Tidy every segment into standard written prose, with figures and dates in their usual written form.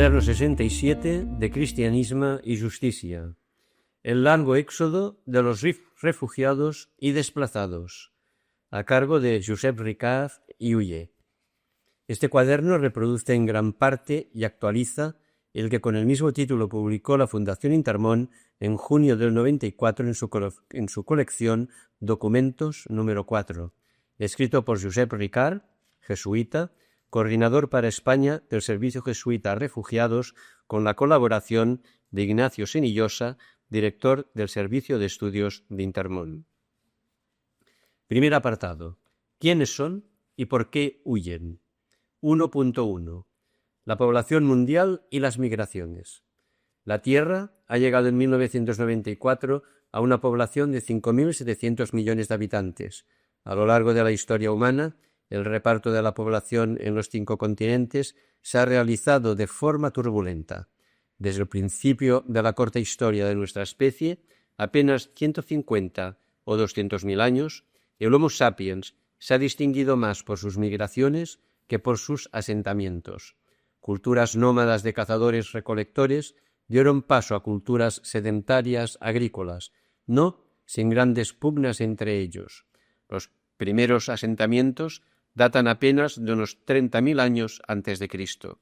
Cuaderno 67 de Cristianismo y Justicia. El largo éxodo de los refugiados y desplazados, a cargo de Josep Ricard y Uller. Este cuaderno reproduce en gran parte y actualiza el que con el mismo título publicó la Fundación Intermón en junio del 94 en su colección Documentos número 4, escrito por Josep Ricard, jesuita, coordinador para España del Servicio Jesuita a Refugiados, con la colaboración de Ignacio Senillosa, director del Servicio de Estudios de Intermón. Primer apartado. ¿Quiénes son y por qué huyen? 1.1. La población mundial y las migraciones. La Tierra ha llegado en 1994 a una población de 5.700 millones de habitantes. A lo largo de la historia humana, el reparto de la población en los 5 continentes se ha realizado de forma turbulenta. Desde el principio de la corta historia de nuestra especie, apenas 150 o 200.000 años, el Homo sapiens se ha distinguido más por sus migraciones que por sus asentamientos. Culturas nómadas de cazadores-recolectores dieron paso a culturas sedentarias agrícolas, no sin grandes pugnas entre ellos. Los primeros asentamientos datan apenas de unos 30.000 años antes de Cristo.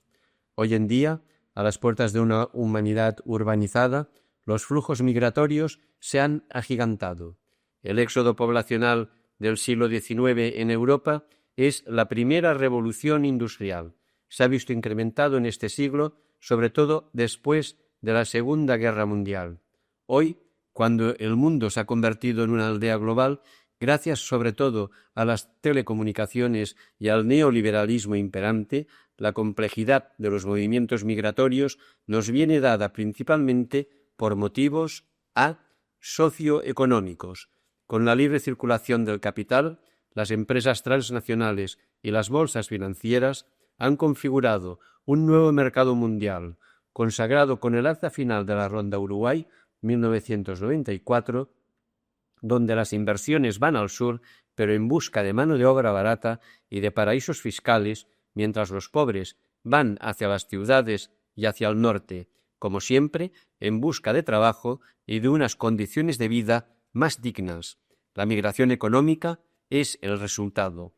Hoy en día, a las puertas de una humanidad urbanizada, los flujos migratorios se han agigantado. El éxodo poblacional del siglo XIX en Europa es la primera revolución industrial. Se ha visto incrementado en este siglo, sobre todo después de la Segunda Guerra Mundial. Hoy, cuando el mundo se ha convertido en una aldea global, gracias sobre todo a las telecomunicaciones y al neoliberalismo imperante, la complejidad de los movimientos migratorios nos viene dada principalmente por motivos socioeconómicos. Con la libre circulación del capital, las empresas transnacionales y las bolsas financieras han configurado un nuevo mercado mundial, consagrado con el acta final de la Ronda Uruguay, 1994, donde las inversiones van al sur, pero en busca de mano de obra barata y de paraísos fiscales, mientras los pobres van hacia las ciudades y hacia el norte, como siempre, en busca de trabajo y de unas condiciones de vida más dignas. La migración económica es el resultado.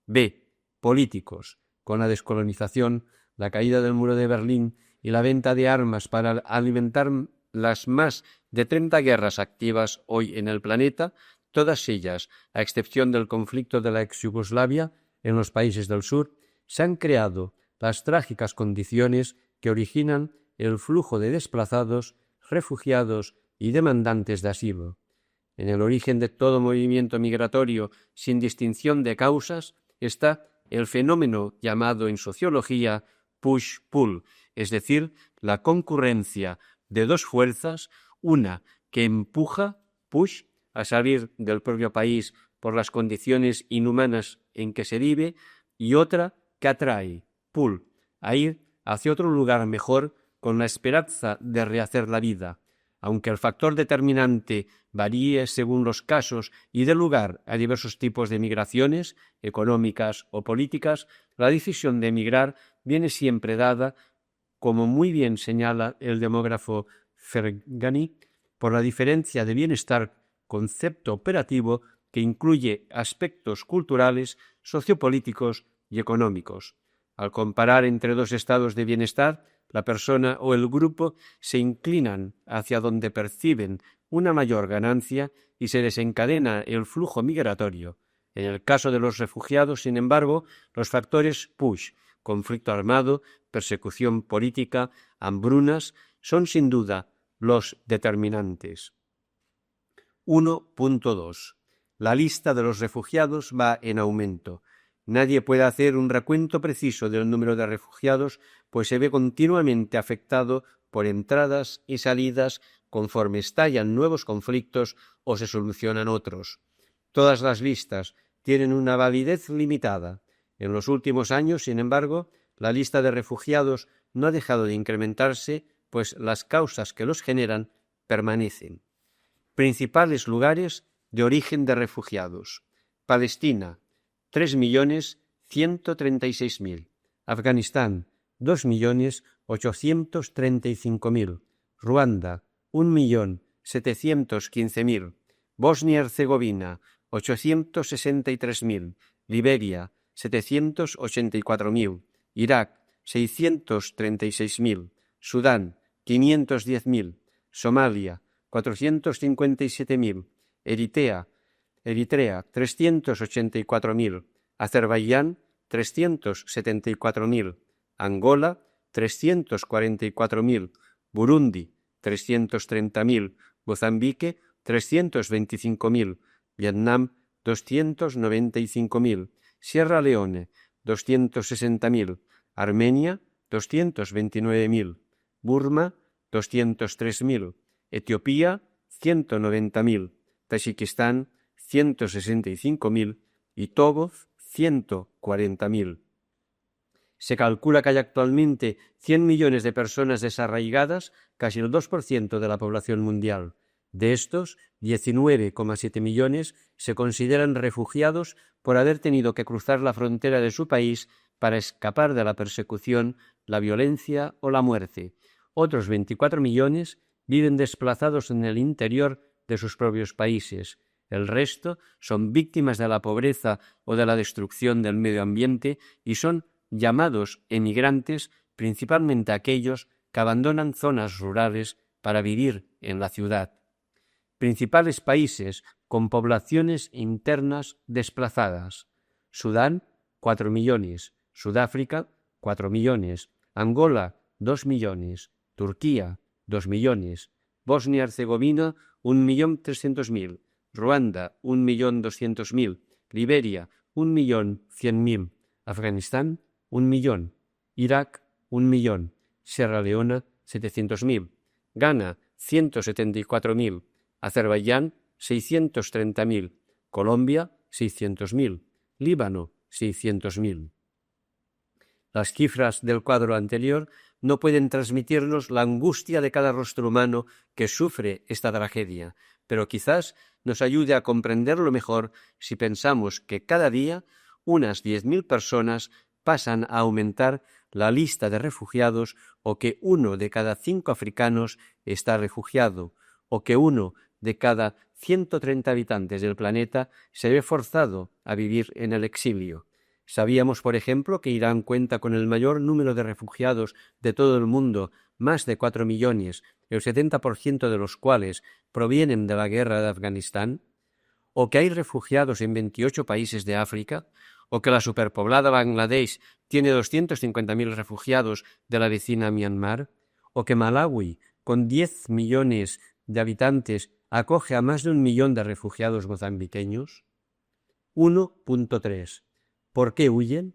B. Políticos. Con la descolonización, la caída del muro de Berlín y la venta de armas para alimentar las más de 30 guerras activas hoy en el planeta, todas ellas, a excepción del conflicto de la ex-Yugoslavia en los países del sur, se han creado las trágicas condiciones que originan el flujo de desplazados, refugiados y demandantes de asilo. En el origen de todo movimiento migratorio, sin distinción de causas, está el fenómeno llamado en sociología push-pull, es decir, la concurrencia de dos fuerzas, una que empuja, push, a salir del propio país por las condiciones inhumanas en que se vive, y otra que atrae, pull, a ir hacia otro lugar mejor con la esperanza de rehacer la vida. Aunque el factor determinante varíe según los casos y dé lugar a diversos tipos de migraciones, económicas o políticas, la decisión de emigrar viene siempre dada, como muy bien señala el demógrafo Fergani, por la diferencia de bienestar, concepto operativo que incluye aspectos culturales, sociopolíticos y económicos. Al comparar entre dos estados de bienestar, la persona o el grupo se inclinan hacia donde perciben una mayor ganancia y se desencadena el flujo migratorio. En el caso de los refugiados, sin embargo, los factores push, conflicto armado, persecución política, hambrunas, son sin duda los determinantes. 1.2. La lista de los refugiados va en aumento. Nadie puede hacer un recuento preciso del número de refugiados, pues se ve continuamente afectado por entradas y salidas conforme estallan nuevos conflictos o se solucionan otros. Todas las listas tienen una validez limitada. En los últimos años, sin embargo, la lista de refugiados no ha dejado de incrementarse, pues las causas que los generan permanecen. Principales lugares de origen de refugiados: Palestina, 3.136.000. Afganistán, 2.835.000, Ruanda 1.715.000, Bosnia-Herzegovina 863.000, Liberia 784.000, Irak 636.000, Sudán 510.000, Somalia 457.000, Eritrea 384.000, Azerbaiyán 374.000, Angola 344.000, Burundi 330.000, Mozambique 325.000, Vietnam 295.000, Sierra Leone 260.000, Armenia 229.000, Burma 203.000, Etiopía 190.000, Tayikistán 165.000 y Togo 140.000. Se calcula que hay actualmente 100 millones de personas desarraigadas, casi el 2% de la población mundial. De estos, 19,7 millones se consideran refugiados por haber tenido que cruzar la frontera de su país para escapar de la persecución, la violencia o la muerte. Otros 24 millones viven desplazados en el interior de sus propios países. El resto son víctimas de la pobreza o de la destrucción del medio ambiente y son llamados emigrantes, principalmente aquellos que abandonan zonas rurales para vivir en la ciudad. Principales países con poblaciones internas desplazadas: Sudán, 4 millones, Sudáfrica, 4 millones, Angola, 2 millones, Turquía, 2 millones, Bosnia-Herzegovina, 1.300.000, Ruanda, 1.200.000, Liberia, 1.100.000, Afganistán, 1 millón, Irak, 1 millón, Sierra Leona, 700.000, Ghana, 174.000, Azerbaiyán, 630.000, Colombia, 600.000, Líbano, 600.000. Las cifras del cuadro anterior no pueden transmitirnos la angustia de cada rostro humano que sufre esta tragedia, pero quizás nos ayude a comprenderlo mejor si pensamos que cada día unas 10.000 personas pasan a aumentar la lista de refugiados, o que 1 de cada 5 africanos está refugiado, o que 1 de cada 130 habitantes del planeta se ve forzado a vivir en el exilio. Sabíamos, por ejemplo, que Irán cuenta con el mayor número de refugiados de todo el mundo, más de 4 millones, el 70% de los cuales provienen de la guerra de Afganistán, o que hay refugiados en 28 países de África, o que la superpoblada Bangladesh tiene 250.000 refugiados de la vecina Myanmar, o que Malawi, con 10 millones de habitantes, acoge a más de 1 millón de refugiados mozambiqueños. 1.3. ¿Por qué huyen?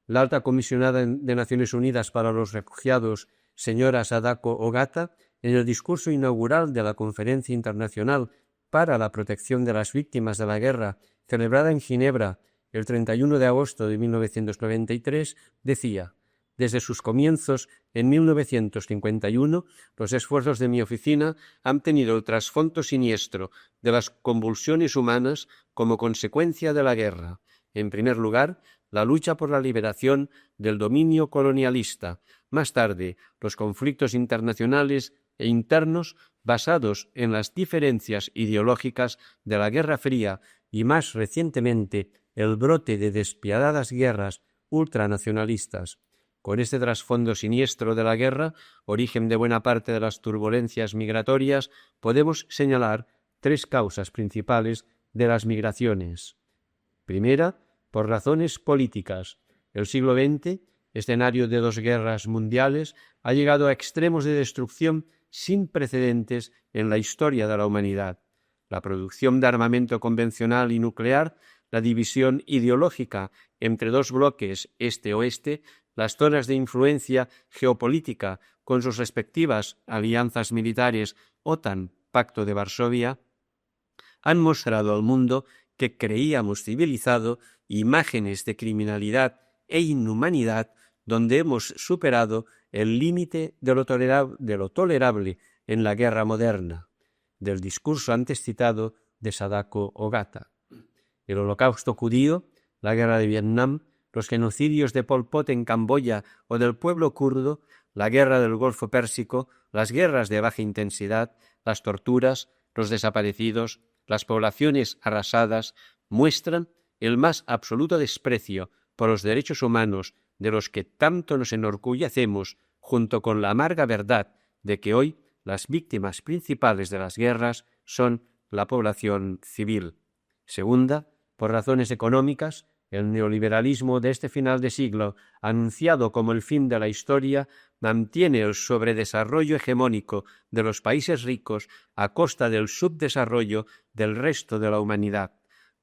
La alta comisionada de Naciones Unidas para los Refugiados, señora Sadako Ogata, en el discurso inaugural de la Conferencia Internacional para la Protección de las Víctimas de la Guerra, celebrada en Ginebra el 31 de agosto de 1993, decía: desde sus comienzos, en 1951, los esfuerzos de mi oficina han tenido el trasfondo siniestro de las convulsiones humanas como consecuencia de la guerra. En primer lugar, la lucha por la liberación del dominio colonialista. Más tarde, los conflictos internacionales e internos basados en las diferencias ideológicas de la Guerra Fría y, más recientemente, el brote de despiadadas guerras ultranacionalistas. Con este trasfondo siniestro de la guerra, origen de buena parte de las turbulencias migratorias, podemos señalar 3 causas principales de las migraciones. Primera, por razones políticas. El siglo XX, escenario de 2 guerras mundiales, ha llegado a extremos de destrucción sin precedentes en la historia de la humanidad. La producción de armamento convencional y nuclear, la división ideológica entre 2 bloques este-oeste, las zonas de influencia geopolítica con sus respectivas alianzas militares, OTAN, Pacto de Varsovia, han mostrado al mundo que creíamos civilizado imágenes de criminalidad e inhumanidad donde hemos superado el límite de lo tolerable en la guerra moderna. Del discurso antes citado de Sadako Ogata. El Holocausto judío, la guerra de Vietnam, los genocidios de Pol Pot en Camboya o del pueblo kurdo, la guerra del Golfo Pérsico, las guerras de baja intensidad, las torturas, los desaparecidos, las poblaciones arrasadas, muestran el más absoluto desprecio por los derechos humanos de los que tanto nos enorgullecemos, junto con la amarga verdad de que hoy las víctimas principales de las guerras son la población civil. Segunda, por razones económicas, el neoliberalismo de este final de siglo, anunciado como el fin de la historia, mantiene el sobredesarrollo hegemónico de los países ricos a costa del subdesarrollo del resto de la humanidad.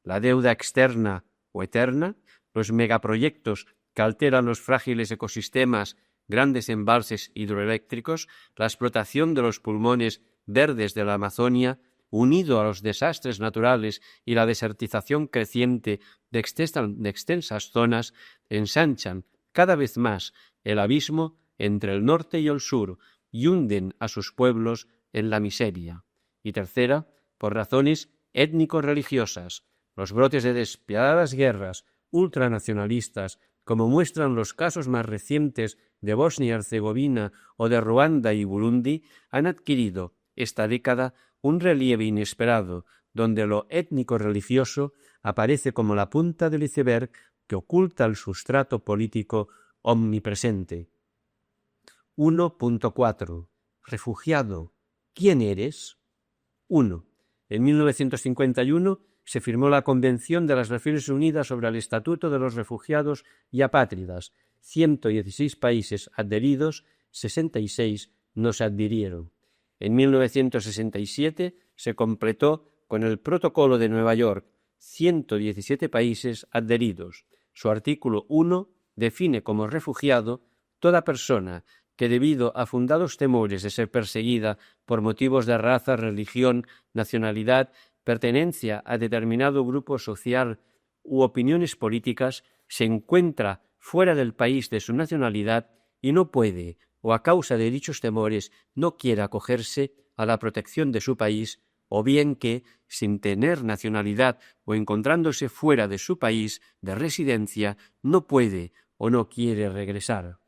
La deuda externa o eterna, los megaproyectos que alteran los frágiles ecosistemas, grandes embalses hidroeléctricos, la explotación de los pulmones verdes de la Amazonia, unido a los desastres naturales y la desertización creciente de extensas zonas, ensanchan cada vez más el abismo entre el norte y el sur y hunden a sus pueblos en la miseria. Y tercera, por razones étnico-religiosas, los brotes de despiadadas guerras ultranacionalistas, como muestran los casos más recientes de Bosnia y Herzegovina o de Ruanda y Burundi, han adquirido esta década un relieve inesperado, donde lo étnico-religioso aparece como la punta del iceberg que oculta el sustrato político omnipresente. 1.4. Refugiado. ¿Quién eres? 1. En 1951 se firmó la Convención de las Naciones Unidas sobre el Estatuto de los Refugiados y Apátridas. 116 países adheridos, 66 no se adhirieron. En 1967 se completó con el Protocolo de Nueva York, 117 países adheridos. Su artículo 1 define como refugiado toda persona que, debido a fundados temores de ser perseguida por motivos de raza, religión, nacionalidad, pertenencia a determinado grupo social u opiniones políticas, se encuentra fuera del país de su nacionalidad y no puede, o a causa de dichos temores, no quiere acogerse a la protección de su país, o bien que, sin tener nacionalidad o encontrándose fuera de su país de residencia, no puede o no quiere regresar.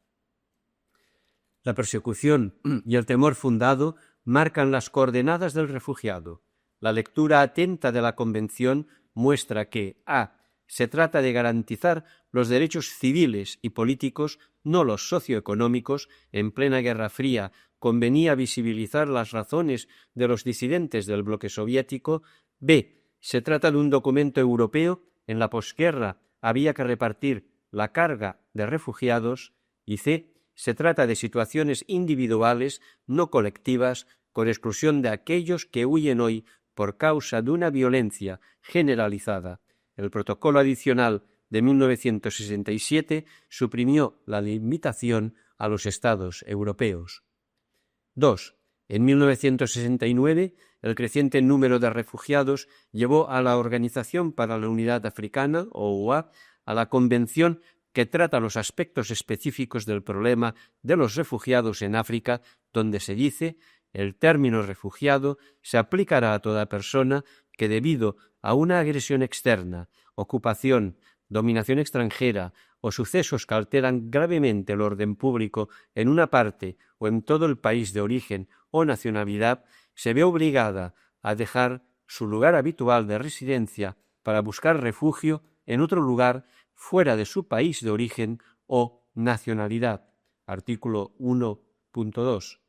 La persecución y el temor fundado marcan las coordenadas del refugiado. La lectura atenta de la Convención muestra que a. Se trata de garantizar los derechos civiles y políticos, no los socioeconómicos. En plena Guerra Fría convenía visibilizar las razones de los disidentes del bloque soviético. B. Se trata de un documento europeo. En la posguerra había que repartir la carga de refugiados. Y C. Se trata de situaciones individuales, no colectivas, con exclusión de aquellos que huyen hoy por causa de una violencia generalizada. El protocolo adicional de 1967 suprimió la limitación a los estados europeos. 2. En 1969, el creciente número de refugiados llevó a la Organización para la Unidad Africana, OUA, a la Convención que trata los aspectos específicos del problema de los refugiados en África, donde se dice: el término refugiado se aplicará a toda persona que, debido a una agresión externa, ocupación, dominación extranjera o sucesos que alteran gravemente el orden público en una parte o en todo el país de origen o nacionalidad, se ve obligada a dejar su lugar habitual de residencia para buscar refugio en otro lugar fuera de su país de origen o nacionalidad. Artículo 1.2.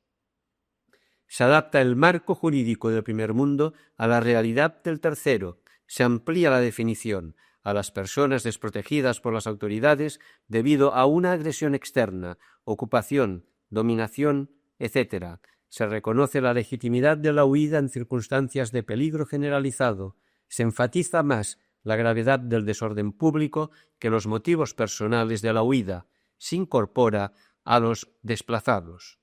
Se adapta el marco jurídico del primer mundo a la realidad del tercero. Se amplía la definición a las personas desprotegidas por las autoridades debido a una agresión externa, ocupación, dominación, etc. Se reconoce la legitimidad de la huida en circunstancias de peligro generalizado. Se enfatiza más la gravedad del desorden público que los motivos personales de la huida. Se incorpora a los desplazados.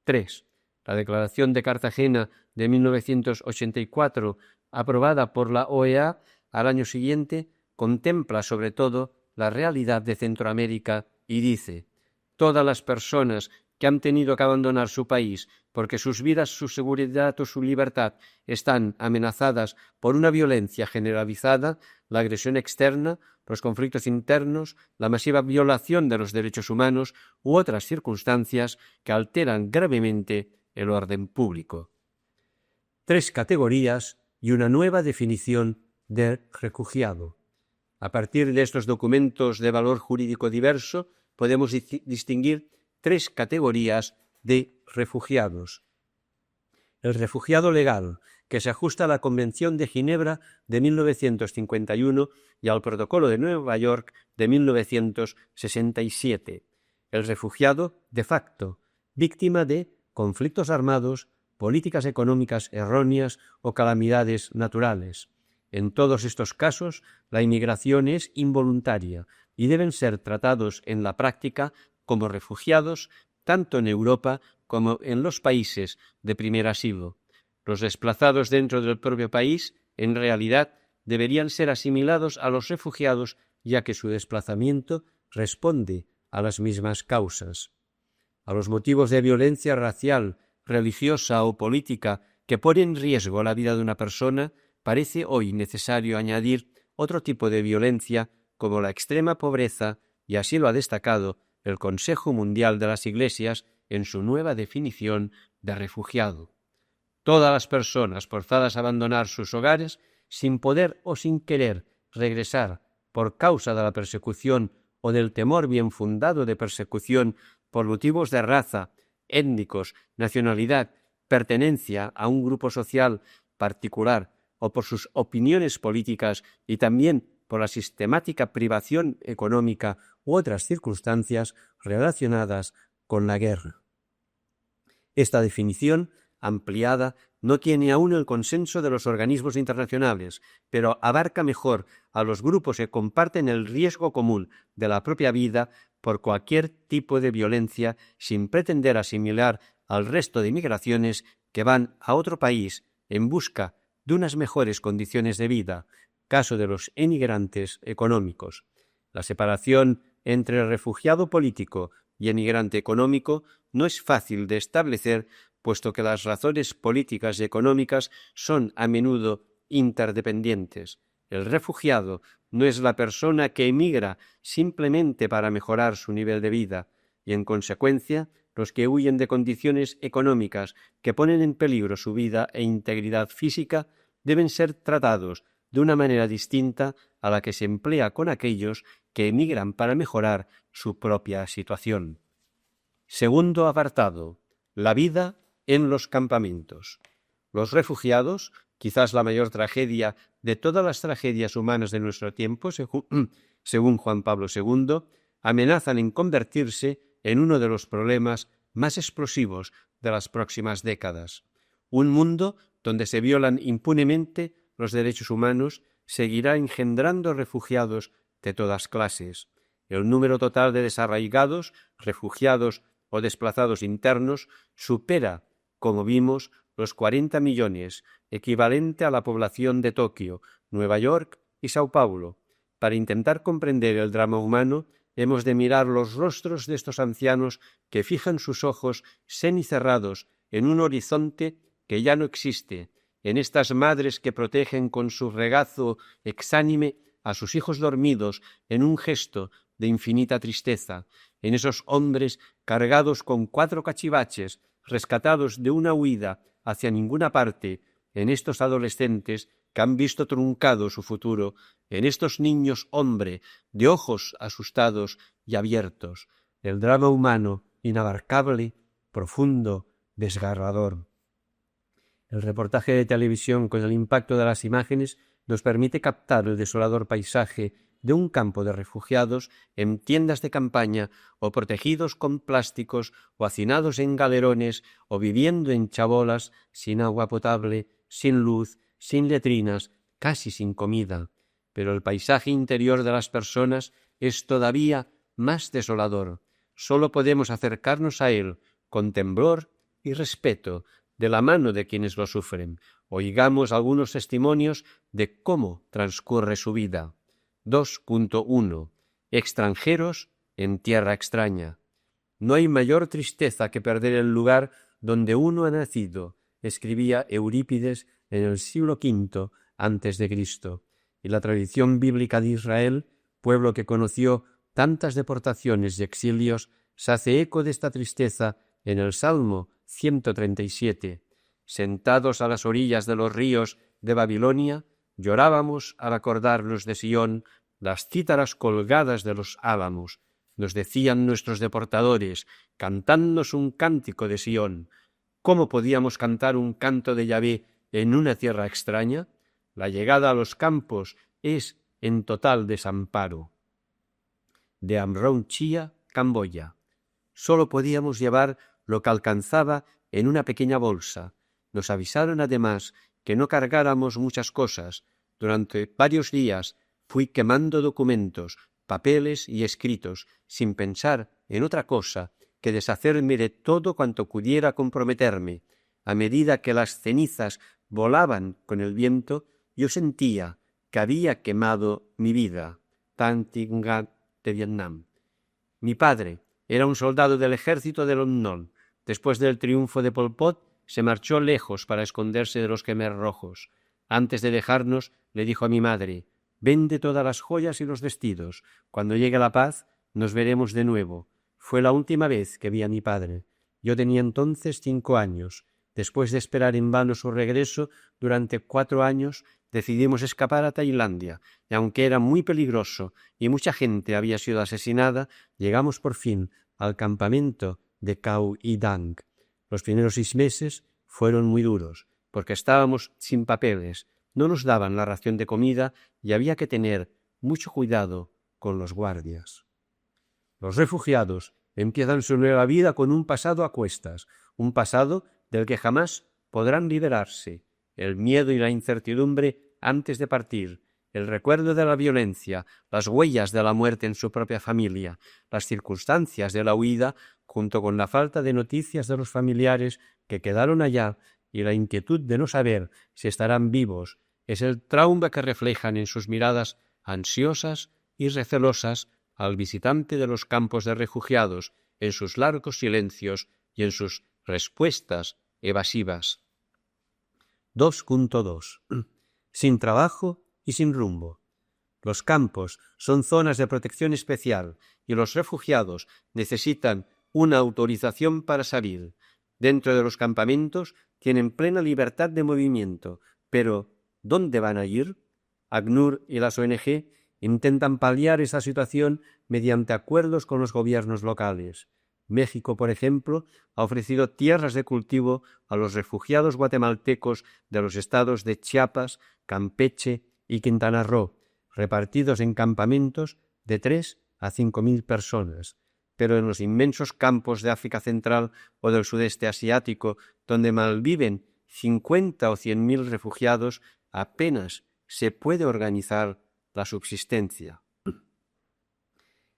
3. La Declaración de Cartagena de 1984, aprobada por la OEA al año siguiente, contempla sobre todo la realidad de Centroamérica y dice: todas las personas que han tenido que abandonar su país porque sus vidas, su seguridad o su libertad están amenazadas por una violencia generalizada, la agresión externa los conflictos internos, la masiva violación de los derechos humanos u otras circunstancias que alteran gravemente el orden público. 3 categorías y una nueva definición de refugiado. A partir de estos documentos de valor jurídico diverso, podemos distinguir 3 categorías de refugiados. El refugiado legal, que se ajusta a la Convención de Ginebra de 1951 y al Protocolo de Nueva York de 1967. El refugiado de facto, víctima de conflictos armados, políticas económicas erróneas o calamidades naturales. En todos estos casos, la inmigración es involuntaria y deben ser tratados en la práctica como refugiados tanto en Europa como en los países de primer asilo. Los desplazados dentro del propio país, en realidad, deberían ser asimilados a los refugiados, ya que su desplazamiento responde a las mismas causas. A los motivos de violencia racial, religiosa o política que ponen en riesgo la vida de una persona, parece hoy necesario añadir otro tipo de violencia como la extrema pobreza, y así lo ha destacado el Consejo Mundial de las Iglesias en su nueva definición de refugiado. Todas las personas forzadas a abandonar sus hogares sin poder o sin querer regresar por causa de la persecución o del temor bien fundado de persecución por motivos de raza, étnicos, nacionalidad, pertenencia a un grupo social particular o por sus opiniones políticas y también por la sistemática privación económica u otras circunstancias relacionadas con la guerra. Esta definición ampliada no tiene aún el consenso de los organismos internacionales, pero abarca mejor a los grupos que comparten el riesgo común de la propia vida por cualquier tipo de violencia sin pretender asimilar al resto de migraciones que van a otro país en busca de unas mejores condiciones de vida, caso de los emigrantes económicos. La separación entre el refugiado político y emigrante económico no es fácil de establecer, puesto que las razones políticas y económicas son a menudo interdependientes. El refugiado no es la persona que emigra simplemente para mejorar su nivel de vida, y en consecuencia los que huyen de condiciones económicas que ponen en peligro su vida e integridad física deben ser tratados de una manera distinta a la que se emplea con aquellos que emigran para mejorar su propia situación. Segundo apartado: la vida en los campamentos. Los refugiados, quizás la mayor tragedia de todas las tragedias humanas de nuestro tiempo, según Juan Pablo II, amenazan en convertirse en uno de los problemas más explosivos de las próximas décadas. Un mundo donde se violan impunemente los derechos humanos seguirá engendrando refugiados de todas clases. El número total de desarraigados, refugiados o desplazados internos supera, como vimos, los 40 millones, equivalente a la población de Tokio, Nueva York y Sao Paulo. Para intentar comprender el drama humano, hemos de mirar los rostros de estos ancianos que fijan sus ojos semicerrados en un horizonte que ya no existe, en estas madres que protegen con su regazo exánime a sus hijos dormidos en un gesto de infinita tristeza, en esos hombres cargados con 4 cachivaches, rescatados de una huida hacia ninguna parte, en estos adolescentes que han visto truncado su futuro, en estos niños hombre de ojos asustados y abiertos. El drama humano inabarcable, profundo, desgarrador. El reportaje de televisión con el impacto de las imágenes nos permite captar el desolador paisaje de un campo de refugiados en tiendas de campaña o protegidos con plásticos o hacinados en galerones o viviendo en chabolas sin agua potable, sin luz, sin letrinas, casi sin comida. Pero el paisaje interior de las personas es todavía más desolador. Solo podemos acercarnos a él con temblor y respeto, de la mano de quienes lo sufren. Oigamos algunos testimonios de cómo transcurre su vida. 2.1. Extranjeros en tierra extraña. No hay mayor tristeza que perder el lugar donde uno ha nacido, escribía Eurípides en el siglo V a.C., y la tradición bíblica de Israel pueblo que conoció tantas deportaciones y exilios, se hace eco de esta tristeza en el Salmo 137. Sentados a las orillas de los ríos de Babilonia, llorábamos al acordarnos de Sión, las cítaras colgadas de los álamos. Nos decían nuestros deportadores, cantadnos un cántico de Sión. ¿Cómo podíamos cantar un canto de Yahvé en una tierra extraña? La llegada a los campos es en total desamparo. De Amron Chía, Camboya. Solo podíamos llevar lo que alcanzaba en una pequeña bolsa. Nos avisaron además que no cargáramos muchas cosas. Durante varios días fui quemando documentos, papeles y escritos, sin pensar en otra cosa que deshacerme de todo cuanto pudiera comprometerme. A medida que las cenizas volaban con el viento, yo sentía que había quemado mi vida. Tan Thi Nhat de Vietnam. Mi padre era un soldado del ejército de Lon Nol. Después del triunfo de Pol Pot, se marchó lejos para esconderse de los Khmer rojos. Antes de dejarnos, le dijo a mi madre: «Vende todas las joyas y los vestidos. Cuando llegue la paz, nos veremos de nuevo». Fue la última vez que vi a mi padre. Yo tenía entonces 5 años. Después de esperar en vano su regreso durante 4 años, decidimos escapar a Tailandia, y aunque era muy peligroso y mucha gente había sido asesinada, llegamos por fin al campamento de Khao I Dang. Los primeros 6 meses fueron muy duros, porque estábamos sin papeles, no nos daban la ración de comida y había que tener mucho cuidado con los guardias. Los refugiados empiezan su nueva vida con un pasado a cuestas, un pasado del que jamás podrán liberarse. El miedo y la incertidumbre antes de partir, el recuerdo de la violencia, las huellas de la muerte en su propia familia, las circunstancias de la huida, junto con la falta de noticias de los familiares que quedaron allá y la inquietud de no saber si estarán vivos, es el trauma que reflejan en sus miradas ansiosas y recelosas al visitante de los campos de refugiados, en sus largos silencios y en sus respuestas evasivas. 2.2. Sin trabajo y sin rumbo. Los campos son zonas de protección especial y los refugiados necesitan una autorización para salir. Dentro de los campamentos tienen plena libertad de movimiento, pero ¿dónde van a ir? ACNUR y las ONG intentan paliar esa situación mediante acuerdos con los gobiernos locales. México, por ejemplo, ha ofrecido tierras de cultivo a los refugiados guatemaltecos de los estados de Chiapas, Campeche y Quintana Roo, repartidos en campamentos de 3 a 5.000 personas. Pero en los inmensos campos de África Central o del sudeste asiático, donde malviven 50 o 100.000 refugiados, apenas se puede organizar la subsistencia.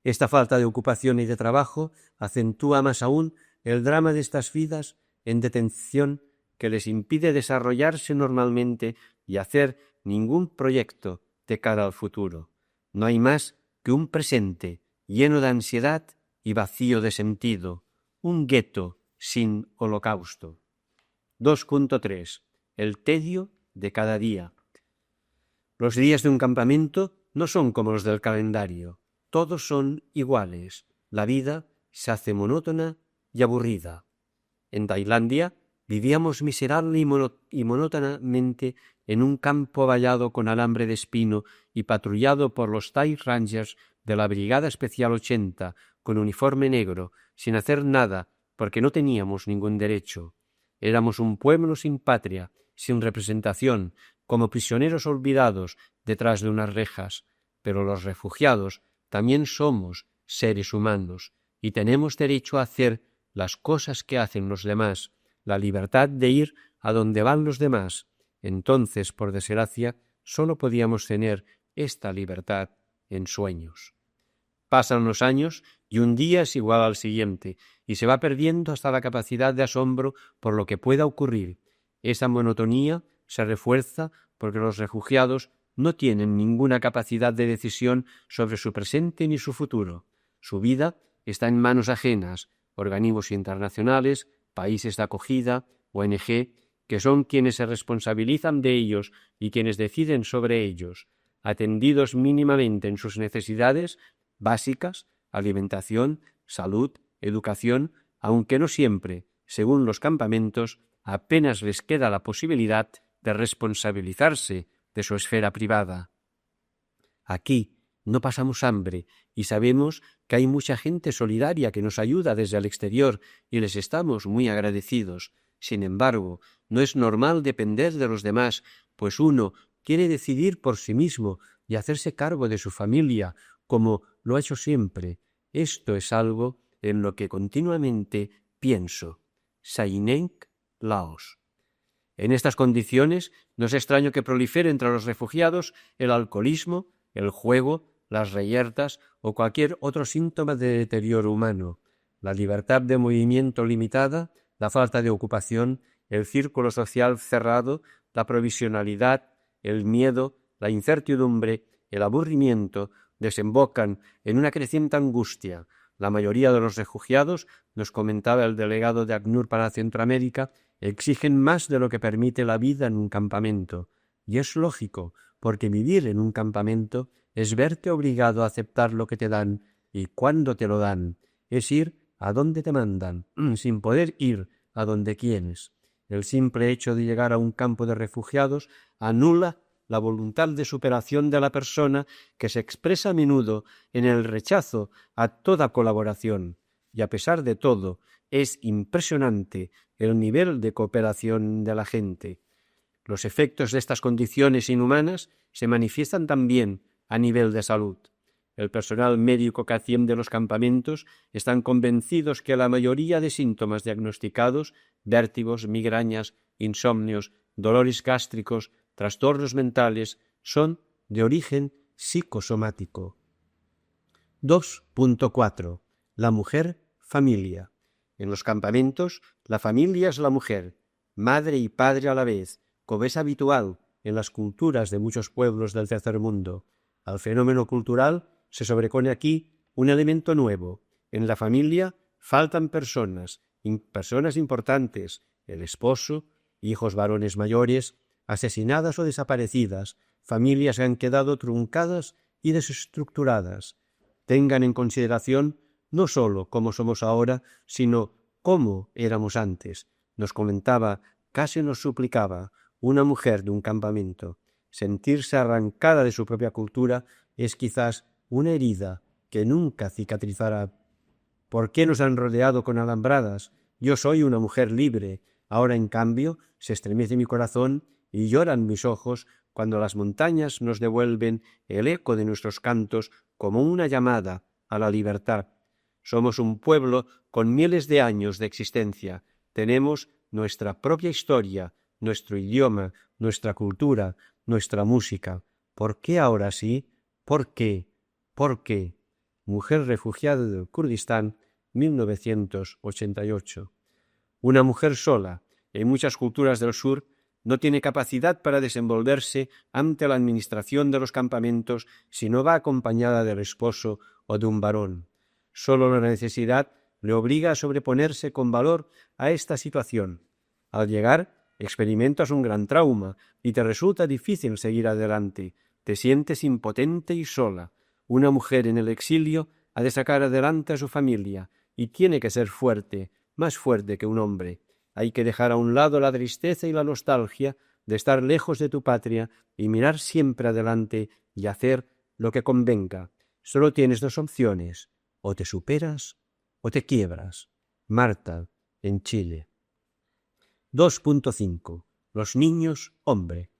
Esta falta de ocupación y de trabajo acentúa más aún el drama de estas vidas en detención que les impide desarrollarse normalmente y hacer ningún proyecto de cara al futuro. No hay más que un presente lleno de ansiedad y vacío de sentido, un gueto sin holocausto. 2.3. El tedio de cada día. Los días de un campamento no son como los del calendario. Todos son iguales. La vida se hace monótona y aburrida. En Tailandia vivíamos miserable y monótonamente en un campo vallado con alambre de espino y patrullado por los Thai Rangers de la Brigada Especial 80 con uniforme negro, sin hacer nada porque no teníamos ningún derecho. Éramos un pueblo sin patria, sin representación, como prisioneros olvidados detrás de unas rejas. Pero los refugiados también somos seres humanos y tenemos derecho a hacer las cosas que hacen los demás, la libertad de ir a donde van los demás. Entonces, por desgracia, solo podíamos tener esta libertad en sueños. Pasan los años y un día es igual al siguiente y se va perdiendo hasta la capacidad de asombro por lo que pueda ocurrir. Esa monotonía se refuerza porque los refugiados no tienen ninguna capacidad de decisión sobre su presente ni su futuro. Su vida está en manos ajenas, organismos internacionales, países de acogida, ONG, que son quienes se responsabilizan de ellos y quienes deciden sobre ellos. atendidos mínimamente en sus necesidades básicas, alimentación, salud, educación, aunque no siempre, según los campamentos, apenas les queda la posibilidad de responsabilizarse de su esfera privada. Aquí no pasamos hambre y sabemos que hay mucha gente solidaria que nos ayuda desde el exterior y les estamos muy agradecidos. Sin embargo, no es normal depender de los demás, pues uno quiere decidir por sí mismo y hacerse cargo de su familia, como lo ha hecho siempre. Esto es algo en lo que continuamente pienso. Sainenc, Laos. En estas condiciones no es extraño que prolifere entre los refugiados el alcoholismo, el juego, las reyertas o cualquier otro síntoma de deterioro humano. La libertad de movimiento limitada, la falta de ocupación, el círculo social cerrado, la provisionalidad, el miedo, la incertidumbre, el aburrimiento desembocan en una creciente angustia. La mayoría de los refugiados, nos comentaba el delegado de ACNUR para Centroamérica, exigen más de lo que permite la vida en un campamento. Y es lógico, porque vivir en un campamento es verte obligado a aceptar lo que te dan y cuándo te lo dan. Es ir a donde te mandan, sin poder ir a donde quieres. El simple hecho de llegar a un campo de refugiados anula la voluntad de superación de la persona que se expresa a menudo en el rechazo a toda colaboración. Y a pesar de todo, es impresionante el nivel de cooperación de la gente. Los efectos de estas condiciones inhumanas se manifiestan también a nivel de salud. El personal médico que atiende los campamentos están convencidos que la mayoría de síntomas diagnosticados, vértigos, migrañas, insomnios, dolores gástricos, trastornos mentales, son de origen psicosomático. 2.4. La mujer familia. En los campamentos, la familia es la mujer, madre y padre a la vez, como es habitual en las culturas de muchos pueblos del tercer mundo. Al fenómeno cultural se sobrepone aquí un elemento nuevo. En la familia faltan personas importantes, el esposo, hijos varones mayores, asesinadas o desaparecidas, familias que han quedado truncadas y desestructuradas. Tengan en consideración no sólo cómo somos ahora, sino cómo éramos antes. Nos comentaba, casi nos suplicaba, una mujer de un campamento. Sentirse arrancada de su propia cultura es quizás una herida que nunca cicatrizará. ¿Por qué nos han rodeado con alambradas? Yo soy una mujer libre. Ahora, en cambio, se estremece mi corazón y lloran mis ojos cuando las montañas nos devuelven el eco de nuestros cantos como una llamada a la libertad. Somos un pueblo con miles de años de existencia. Tenemos nuestra propia historia, nuestro idioma, nuestra cultura, nuestra música. ¿Por qué ahora sí? ¿Por qué? ¿Por qué? Mujer refugiada del Kurdistán, 1988. Una mujer sola, en muchas culturas del sur, no tiene capacidad para desenvolverse ante la administración de los campamentos si no va acompañada del esposo o de un varón. Solo la necesidad le obliga a sobreponerse con valor a esta situación. Al llegar, experimentas un gran trauma y te resulta difícil seguir adelante. Te sientes impotente y sola. Una mujer en el exilio ha de sacar adelante a su familia y tiene que ser fuerte, más fuerte que un hombre. Hay que dejar a un lado la tristeza y la nostalgia de estar lejos de tu patria y mirar siempre adelante y hacer lo que convenga. Solo tienes dos opciones, o te superas o te quiebras. Marta, en Chile. 2.5. Los niños hombre.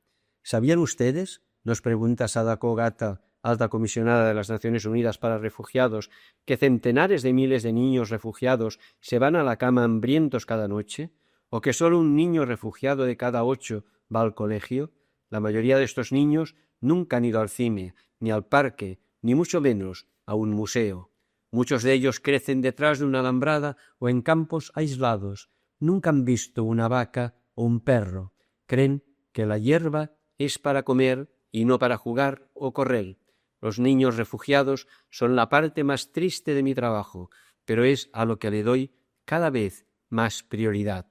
¿Sabían ustedes? Nos pregunta Sadako Gata, alta comisionada de las Naciones Unidas para Refugiados, que centenares de miles de niños refugiados se van a la cama hambrientos cada noche, o que solo un niño refugiado de cada 8 va al colegio. La mayoría de estos niños nunca han ido al cine, ni al parque, ni mucho menos a un museo. Muchos de ellos crecen detrás de una alambrada o en campos aislados. Nunca han visto una vaca o un perro. Creen que la hierba es para comer y no para jugar o correr. Los niños refugiados son la parte más triste de mi trabajo, pero es a lo que le doy cada vez más prioridad.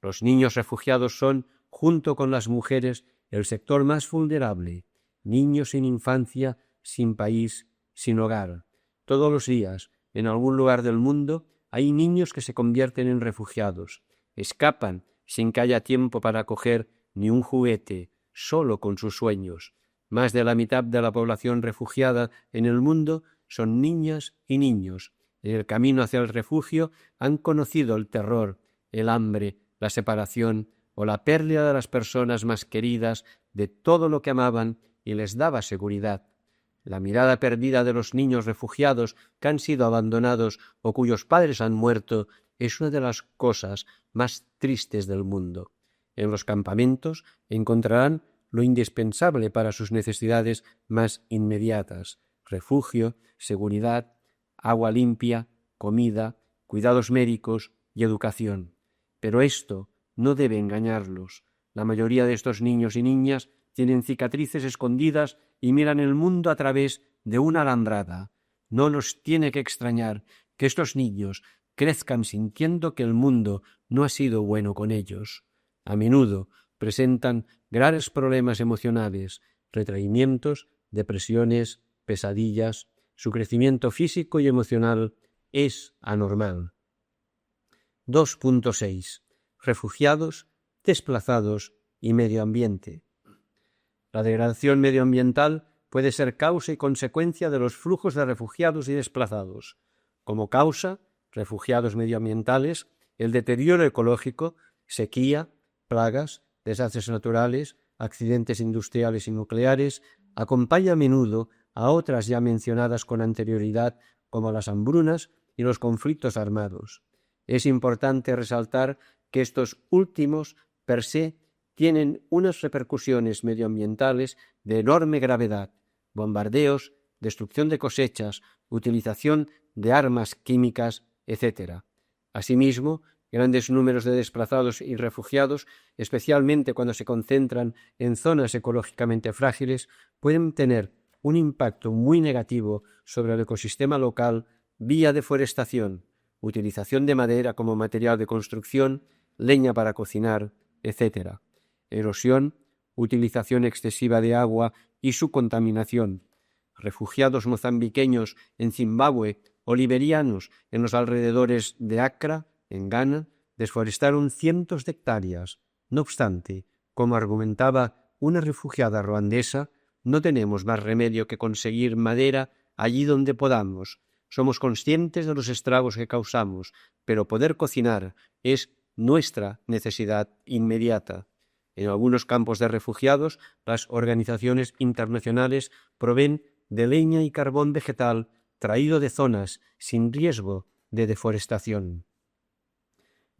Los niños refugiados son, junto con las mujeres, el sector más vulnerable. niños sin infancia, sin país, sin hogar. Todos los días, en algún lugar del mundo, hay niños que se convierten en refugiados, escapan sin que haya tiempo para coger ni un juguete, solo con sus sueños. Más de la mitad de la población refugiada en el mundo son niñas y niños. En el camino hacia el refugio han conocido el terror, el hambre, la separación o la pérdida de las personas más queridas, de todo lo que amaban y les daba seguridad. La mirada perdida de los niños refugiados que han sido abandonados o cuyos padres han muerto es una de las cosas más tristes del mundo. En los campamentos encontrarán lo indispensable para sus necesidades más inmediatas: refugio, seguridad, agua limpia, comida, cuidados médicos y educación. Pero esto no debe engañarlos. La mayoría de estos niños y niñas tienen cicatrices escondidas y miran el mundo a través de una alambrada. No nos tiene que extrañar que estos niños crezcan sintiendo que el mundo no ha sido bueno con ellos. A menudo presentan graves problemas emocionales, retraimientos, depresiones, pesadillas. Su crecimiento físico y emocional es anormal. 2.6. Refugiados, desplazados y medio ambiente. La degradación medioambiental puede ser causa y consecuencia de los flujos de refugiados y desplazados. Como causa, refugiados medioambientales, el deterioro ecológico, sequía, plagas, desastres naturales, accidentes industriales y nucleares, acompaña a menudo a otras ya mencionadas con anterioridad, como las hambrunas y los conflictos armados. Es importante resaltar que estos últimos, per se, tienen unas repercusiones medioambientales de enorme gravedad: bombardeos, destrucción de cosechas, utilización de armas químicas, etc. Asimismo, grandes números de desplazados y refugiados, especialmente cuando se concentran en zonas ecológicamente frágiles, pueden tener un impacto muy negativo sobre el ecosistema local vía deforestación, utilización de madera como material de construcción, leña para cocinar, etc. Erosión, utilización excesiva de agua y su contaminación. Refugiados mozambiqueños en Zimbabue o liberianos en los alrededores de Accra, en Ghana, desforestaron cientos de hectáreas. No obstante, como argumentaba una refugiada ruandesa, no tenemos más remedio que conseguir madera allí donde podamos. Somos conscientes de los estragos que causamos, pero poder cocinar es nuestra necesidad inmediata. En algunos campos de refugiados, las organizaciones internacionales proveen de leña y carbón vegetal traído de zonas sin riesgo de deforestación.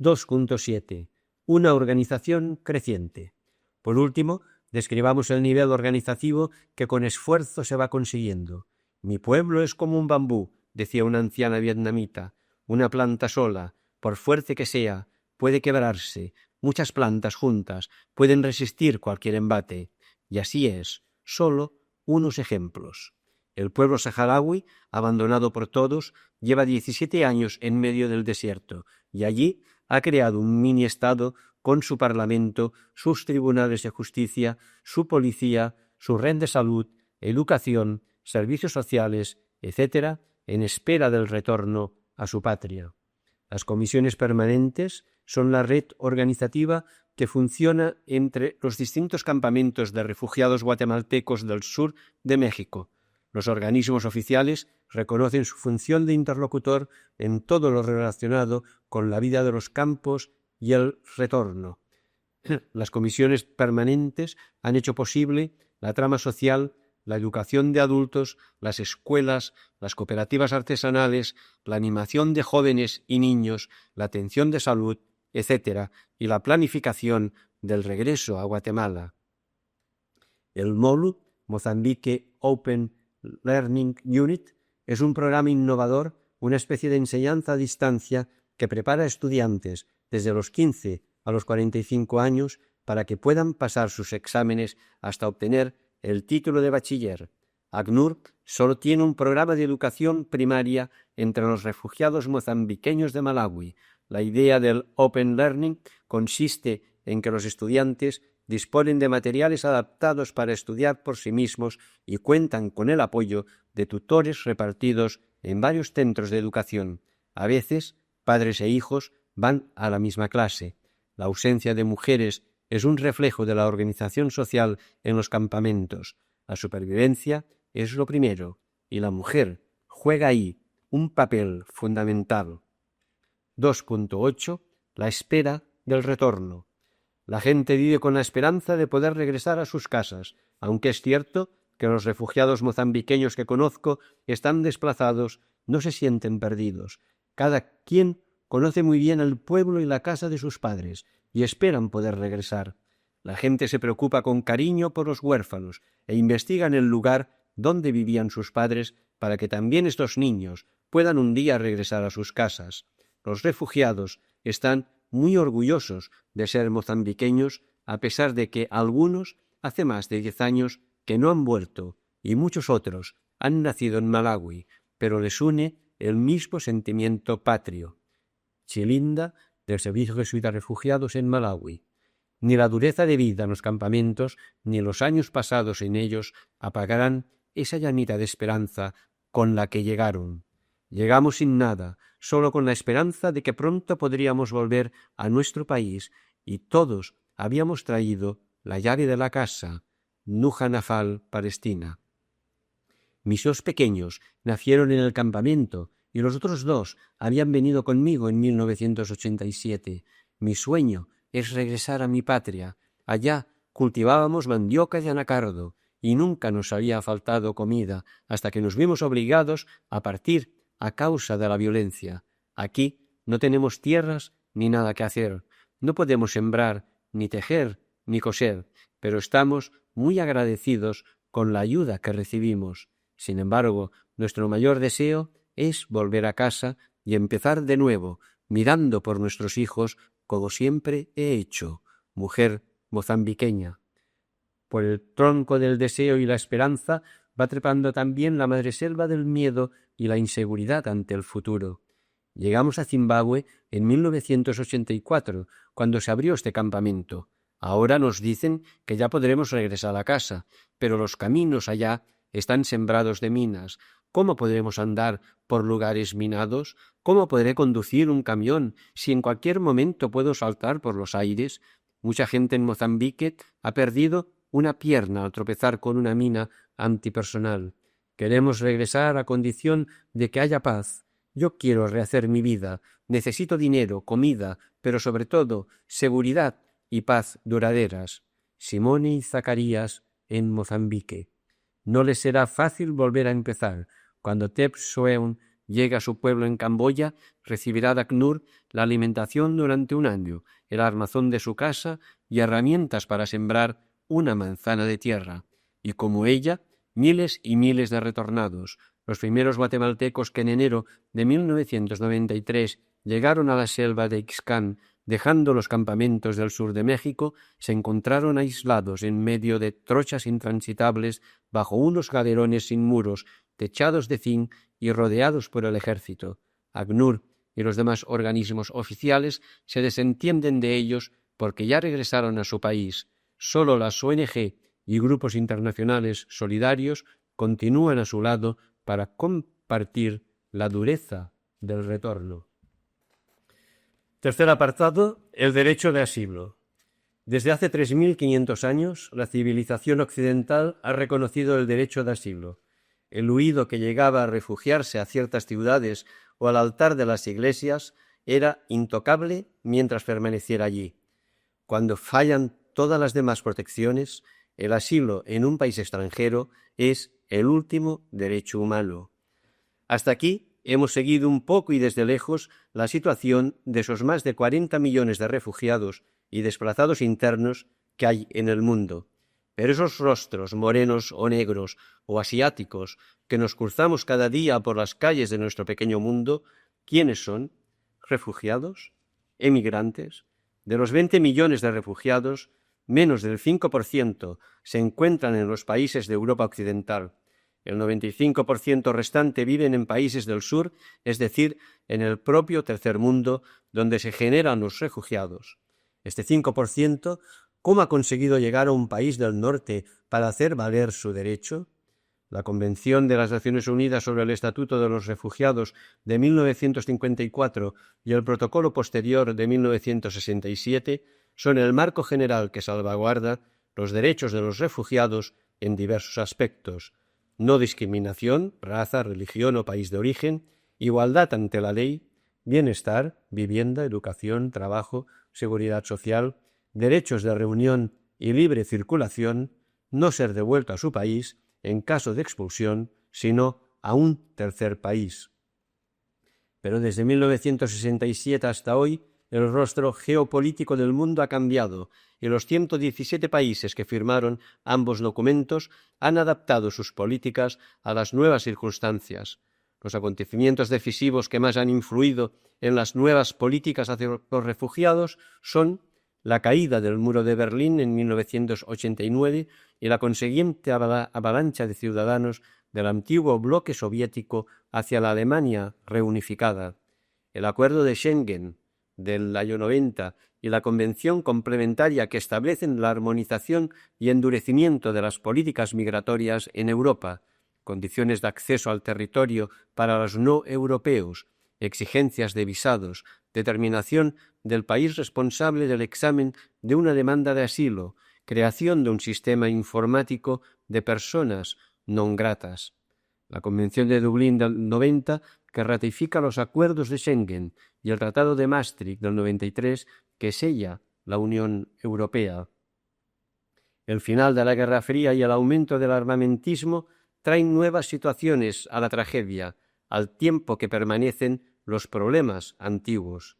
2.7. Una organización creciente. Por último, describamos el nivel organizativo que con esfuerzo se va consiguiendo. Mi pueblo es como un bambú, decía una anciana vietnamita. Una planta sola, por fuerte que sea, puede quebrarse. Muchas plantas juntas pueden resistir cualquier embate. Y así es. Solo unos ejemplos. El pueblo saharaui, abandonado por todos, lleva 17 años en medio del desierto, y allí ha creado un mini-estado con su parlamento, sus tribunales de justicia, su policía, su red de salud, educación, servicios sociales, etc., en espera del retorno a su patria. Las comisiones permanentes son la red organizativa que funciona entre los distintos campamentos de refugiados guatemaltecos del sur de México. Los organismos oficiales reconocen su función de interlocutor en todo lo relacionado con la vida de los campos y el retorno. Las comisiones permanentes han hecho posible la trama social, la educación de adultos, las escuelas, las cooperativas artesanales, la animación de jóvenes y niños, la atención de salud, etc., y la planificación del regreso a Guatemala. El MOLU, Mozambique Open Learning Unit, es un programa innovador, una especie de enseñanza a distancia que prepara a estudiantes desde los 15 a los 45 años para que puedan pasar sus exámenes hasta obtener el título de bachiller. ACNUR solo tiene un programa de educación primaria entre los refugiados mozambiqueños de Malawi. La idea del Open Learning consiste en que los estudiantes disponen de materiales adaptados para estudiar por sí mismos y cuentan con el apoyo de tutores repartidos en varios centros de educación. A veces, padres e hijos van a la misma clase. La ausencia de mujeres es un reflejo de la organización social en los campamentos. La supervivencia es lo primero, y la mujer juega ahí un papel fundamental. 2.8. La espera del retorno. La gente vive con la esperanza de poder regresar a sus casas, aunque es cierto que los refugiados mozambiqueños que conozco están desplazados, no se sienten perdidos. Cada quien conoce muy bien el pueblo y la casa de sus padres y esperan poder regresar. La gente se preocupa con cariño por los huérfanos e investiga en el lugar donde vivían sus padres para que también estos niños puedan un día regresar a sus casas. Los refugiados están muy orgullosos de ser mozambiqueños, a pesar de que algunos hace más de 10 años que no han vuelto y muchos otros han nacido en Malawi, pero les une el mismo sentimiento patrio. Chilinda, del Servicio Jesuita de Refugiados en Malawi. Ni la dureza de vida en los campamentos, ni los años pasados en ellos apagarán esa llamita de esperanza con la que llegaron. Llegamos sin nada, solo con la esperanza de que pronto podríamos volver a nuestro país, y todos habíamos traído la llave de la casa, Nuja Nafal, Palestina. Mis dos pequeños nacieron en el campamento y los otros dos habían venido conmigo en 1987. Mi sueño es regresar a mi patria. Allá cultivábamos mandioca y anacardo y nunca nos había faltado comida hasta que nos vimos obligados a partir a causa de la violencia. Aquí no tenemos tierras ni nada que hacer. No podemos sembrar, ni tejer, ni coser, pero estamos muy agradecidos con la ayuda que recibimos. Sin embargo, nuestro mayor deseo es volver a casa y empezar de nuevo, mirando por nuestros hijos como siempre he hecho, mujer mozambiqueña. Por el tronco del deseo y la esperanza va trepando también la madreselva del miedo y la inseguridad ante el futuro. Llegamos a Zimbabue en 1984, cuando se abrió este campamento. Ahora nos dicen que ya podremos regresar a casa, pero los caminos allá están sembrados de minas. ¿Cómo podremos andar por lugares minados? ¿Cómo podré conducir un camión si en cualquier momento puedo saltar por los aires? Mucha gente en Mozambique ha perdido una pierna al tropezar con una mina antipersonal. Queremos regresar a condición de que haya paz. Yo quiero rehacer mi vida. Necesito dinero, comida, pero sobre todo seguridad y paz duraderas. Simone y Zacarías en Mozambique. No les será fácil volver a empezar. Cuando Tep Soeun llegue a su pueblo en Camboya, recibirá de ACNUR la alimentación durante un año, el armazón de su casa y herramientas para sembrar una manzana de tierra. Y como ella, miles y miles de retornados. Los primeros guatemaltecos que en enero de 1993 llegaron a la selva de Ixcán, dejando los campamentos del sur de México, se encontraron aislados en medio de trochas intransitables bajo unos galerones sin muros, techados de zinc y rodeados por el ejército. ACNUR y los demás organismos oficiales se desentienden de ellos porque ya regresaron a su país. Solo las ONG y grupos internacionales solidarios continúan a su lado para compartir la dureza del retorno. Tercer apartado, el derecho de asilo. Desde hace 3.500 años, la civilización occidental ha reconocido el derecho de asilo. El huido que llegaba a refugiarse a ciertas ciudades o al altar de las iglesias era intocable mientras permaneciera allí. Cuando fallan todas las demás protecciones, el asilo en un país extranjero es el último derecho humano. Hasta aquí hemos seguido un poco y desde lejos la situación de esos más de 40 millones de refugiados y desplazados internos que hay en el mundo. Pero esos rostros morenos o negros o asiáticos que nos cruzamos cada día por las calles de nuestro pequeño mundo, ¿quiénes son? ¿Refugiados? ¿Emigrantes? De los 20 millones de refugiados, menos del 5% se encuentran en los países de Europa Occidental. El 95% restante viven en países del sur, es decir, en el propio tercer mundo, donde se generan los refugiados. Este 5% ¿Cómo ha conseguido llegar a un país del norte para hacer valer su derecho? La Convención de las Naciones Unidas sobre el Estatuto de los Refugiados de 1954 y el Protocolo posterior de 1967 son el marco general que salvaguarda los derechos de los refugiados en diversos aspectos: no discriminación, raza, religión o país de origen, igualdad ante la ley, bienestar, vivienda, educación, trabajo, seguridad social, derechos de reunión y libre circulación, no ser devuelto a su país en caso de expulsión, sino a un tercer país. Pero desde 1967 hasta hoy, el rostro geopolítico del mundo ha cambiado y los 117 países que firmaron ambos documentos han adaptado sus políticas a las nuevas circunstancias. Los acontecimientos decisivos que más han influido en las nuevas políticas hacia los refugiados son la caída del muro de Berlín en 1989 y la consiguiente avalancha de ciudadanos del antiguo bloque soviético hacia la Alemania reunificada, el Acuerdo de Schengen del año 90 y la Convención complementaria que establecen la armonización y endurecimiento de las políticas migratorias en Europa, condiciones de acceso al territorio para los no europeos, exigencias de visados, determinación del país responsable del examen de una demanda de asilo, creación de un sistema informático de personas non gratas. La Convención de Dublín del 90, que ratifica los acuerdos de Schengen, y el Tratado de Maastricht del 93, que sella la Unión Europea. El final de la Guerra Fría y el aumento del armamentismo traen nuevas situaciones a la tragedia, al tiempo que permanecen los problemas antiguos.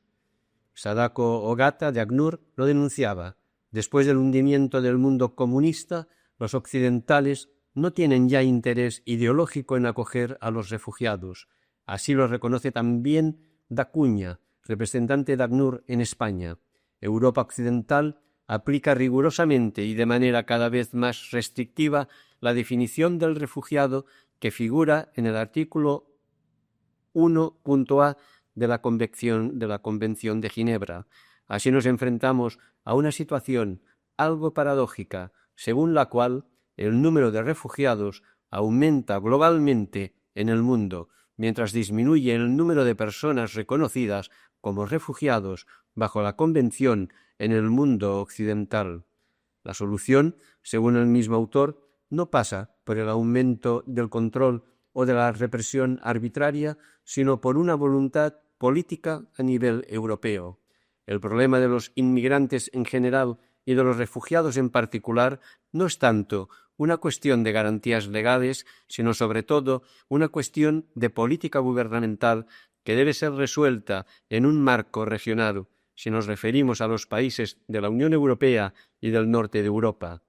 Sadako Ogata de ACNUR lo denunciaba. Después del hundimiento del mundo comunista, los occidentales no tienen ya interés ideológico en acoger a los refugiados. Así lo reconoce también Dacuña, representante de ACNUR en España. Europa occidental aplica rigurosamente y de manera cada vez más restrictiva la definición del refugiado que figura en el artículo 1.a de la Convención de Ginebra. Así nos enfrentamos a una situación algo paradójica, según la cual el número de refugiados aumenta globalmente en el mundo, mientras disminuye el número de personas reconocidas como refugiados bajo la Convención en el mundo occidental. La solución, según el mismo autor, no pasa por el aumento del control o de la represión arbitraria, sino por una voluntad política a nivel europeo. El problema de los inmigrantes en general y de los refugiados en particular no es tanto una cuestión de garantías legales, sino sobre todo una cuestión de política gubernamental que debe ser resuelta en un marco regional, si nos referimos a los países de la Unión Europea y del norte de Europa.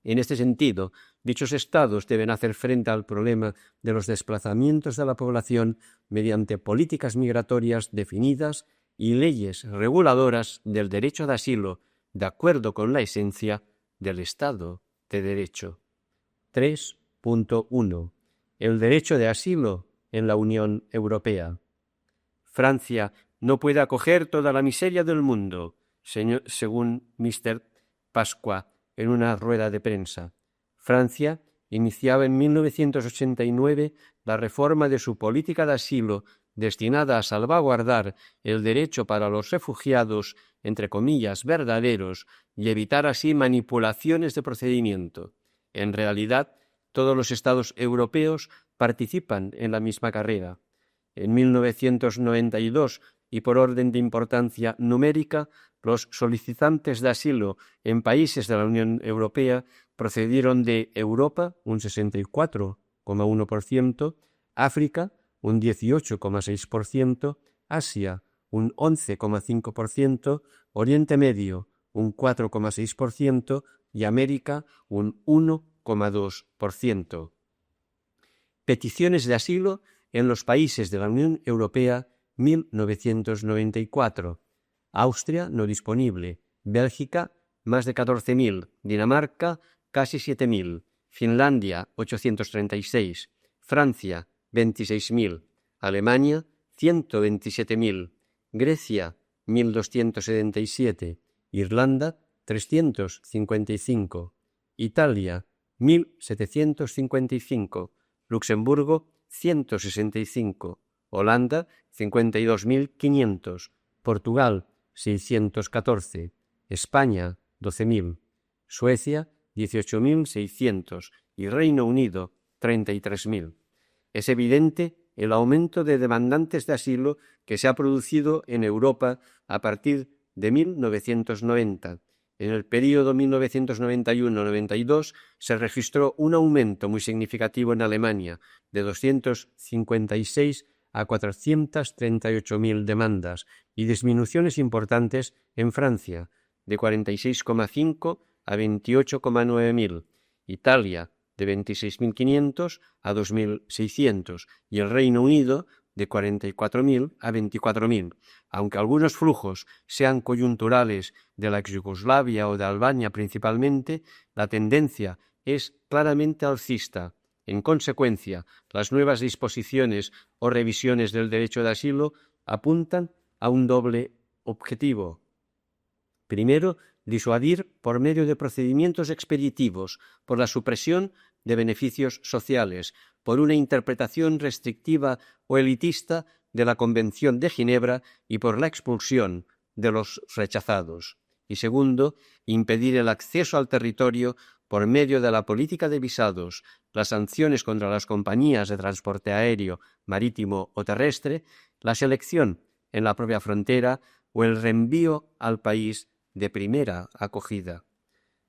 En este sentido, dichos estados deben hacer frente al problema de los desplazamientos de la población mediante políticas migratorias definidas y leyes reguladoras del derecho de asilo, de acuerdo con la esencia del Estado de Derecho. 3.1. El derecho de asilo en la Unión Europea. Francia no puede acoger toda la miseria del mundo, según Mr. Pasqua en una rueda de prensa. Francia iniciaba en 1989 la reforma de su política de asilo destinada a salvaguardar el derecho para los refugiados, entre comillas, verdaderos, y evitar así manipulaciones de procedimiento. En realidad, todos los Estados europeos participan en la misma carrera. En 1992, y por orden de importancia numérica, los solicitantes de asilo en países de la Unión Europea procedieron de Europa, un 64,1%, África, un 18,6%, Asia, un 11,5%, Oriente Medio, un 4,6% y América, un 1,2%. Peticiones de asilo en los países de la Unión Europea, 1994. Austria no disponible, Bélgica más de 14.000, Dinamarca casi 7.000, Finlandia 836, Francia 26.000, Alemania 127.000, Grecia 1.277, Irlanda 355, Italia 1.755, Luxemburgo 165, Holanda 52.500, Portugal 614, España 12.000, Suecia 18.600 y Reino Unido 33.000. Es evidente el aumento de demandantes de asilo que se ha producido en Europa a partir de 1990. En el periodo 1991-92 se registró un aumento muy significativo en Alemania, de 256 a 438.000 demandas, y disminuciones importantes en Francia, de 46,5 a 28,9.000, Italia, de 26.500 a 2.600, y el Reino Unido, de 44.000 a 24.000. Aunque algunos flujos sean coyunturales de la ex-Yugoslavia o de Albania principalmente, la tendencia es claramente alcista. En consecuencia, las nuevas disposiciones o revisiones del derecho de asilo apuntan a un doble objetivo. Primero, disuadir por medio de procedimientos expeditivos, por la supresión de beneficios sociales, por una interpretación restrictiva o elitista de la Convención de Ginebra y por la expulsión de los rechazados. Y segundo, impedir el acceso al territorio por medio de la política de visados, las sanciones contra las compañías de transporte aéreo, marítimo o terrestre, la selección en la propia frontera o el reenvío al país de primera acogida.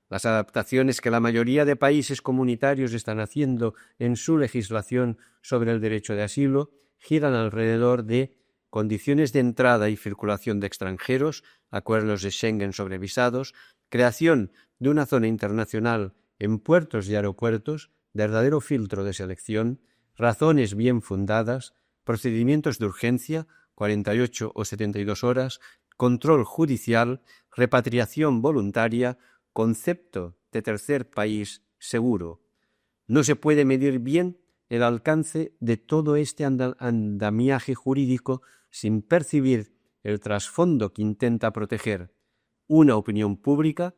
Las adaptaciones que la mayoría de países comunitarios están haciendo en su legislación sobre el derecho de asilo giran alrededor de condiciones de entrada y circulación de extranjeros, acuerdos de Schengen sobre visados, creación de una zona internacional en puertos y aeropuertos, verdadero filtro de selección, razones bien fundadas, procedimientos de urgencia, 48 o 72 horas, control judicial, repatriación voluntaria, concepto de tercer país seguro. No se puede medir bien el alcance de todo este andamiaje jurídico sin percibir el trasfondo que intenta proteger: una opinión pública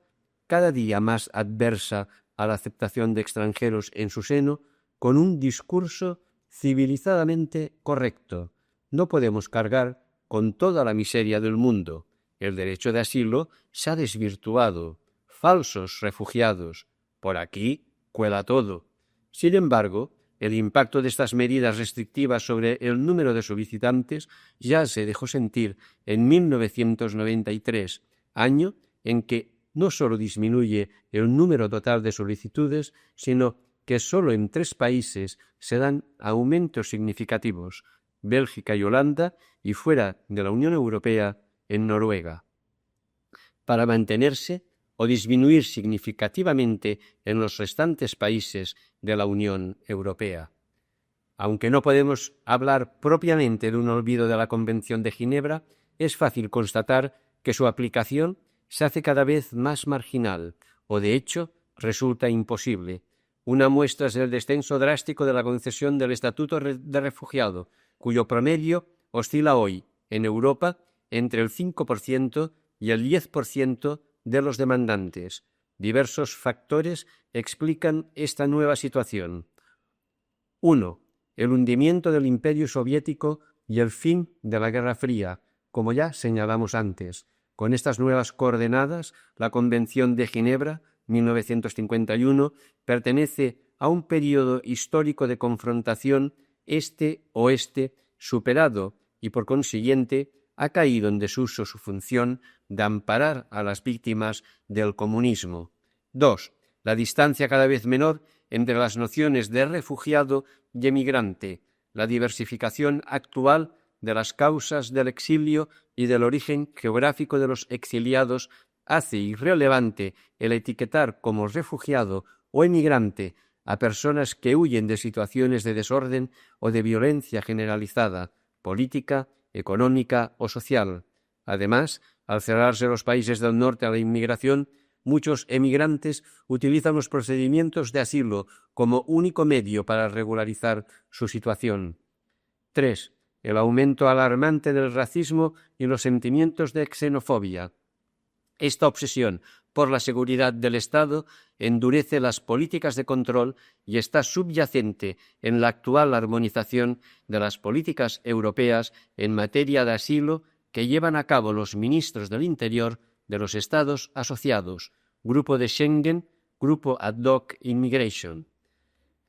cada día más adversa a la aceptación de extranjeros en su seno, con un discurso civilizadamente correcto. No podemos cargar con toda la miseria del mundo. El derecho de asilo se ha desvirtuado. Falsos refugiados. Por aquí cuela todo. Sin embargo, el impacto de estas medidas restrictivas sobre el número de solicitantes ya se dejó sentir en 1993, año en que no solo disminuye el número total de solicitudes, sino que solo en 3 países se dan aumentos significativos: Bélgica y Holanda, y fuera de la Unión Europea, en Noruega. Para mantenerse o disminuir significativamente en los restantes países de la Unión Europea. Aunque no podemos hablar propiamente de un olvido de la Convención de Ginebra, es fácil constatar que su aplicación se hace cada vez más marginal o, de hecho, resulta imposible. Una muestra es el descenso drástico de la concesión del Estatuto de Refugiado, cuyo promedio oscila hoy, en Europa, entre el 5% y el 10% de los demandantes. Diversos factores explican esta nueva situación. 1. El hundimiento del Imperio Soviético y el fin de la Guerra Fría, como ya señalamos antes. Con estas nuevas coordenadas, la Convención de Ginebra, 1951, pertenece a un periodo histórico de confrontación este-oeste superado y, por consiguiente, ha caído en desuso su función de amparar a las víctimas del comunismo. 2. La distancia cada vez menor entre las nociones de refugiado y emigrante, la diversificación actual de las causas del exilio y del origen geográfico de los exiliados hace irrelevante el etiquetar como refugiado o emigrante a personas que huyen de situaciones de desorden o de violencia generalizada, política, económica o social. Además, al cerrarse los países del norte a la inmigración, muchos emigrantes utilizan los procedimientos de asilo como único medio para regularizar su situación. 3. El aumento alarmante del racismo y los sentimientos de xenofobia. Esta obsesión por la seguridad del Estado endurece las políticas de control y está subyacente en la actual armonización de las políticas europeas en materia de asilo que llevan a cabo los ministros del Interior de los Estados asociados, Grupo de Schengen, Grupo Ad hoc Immigration.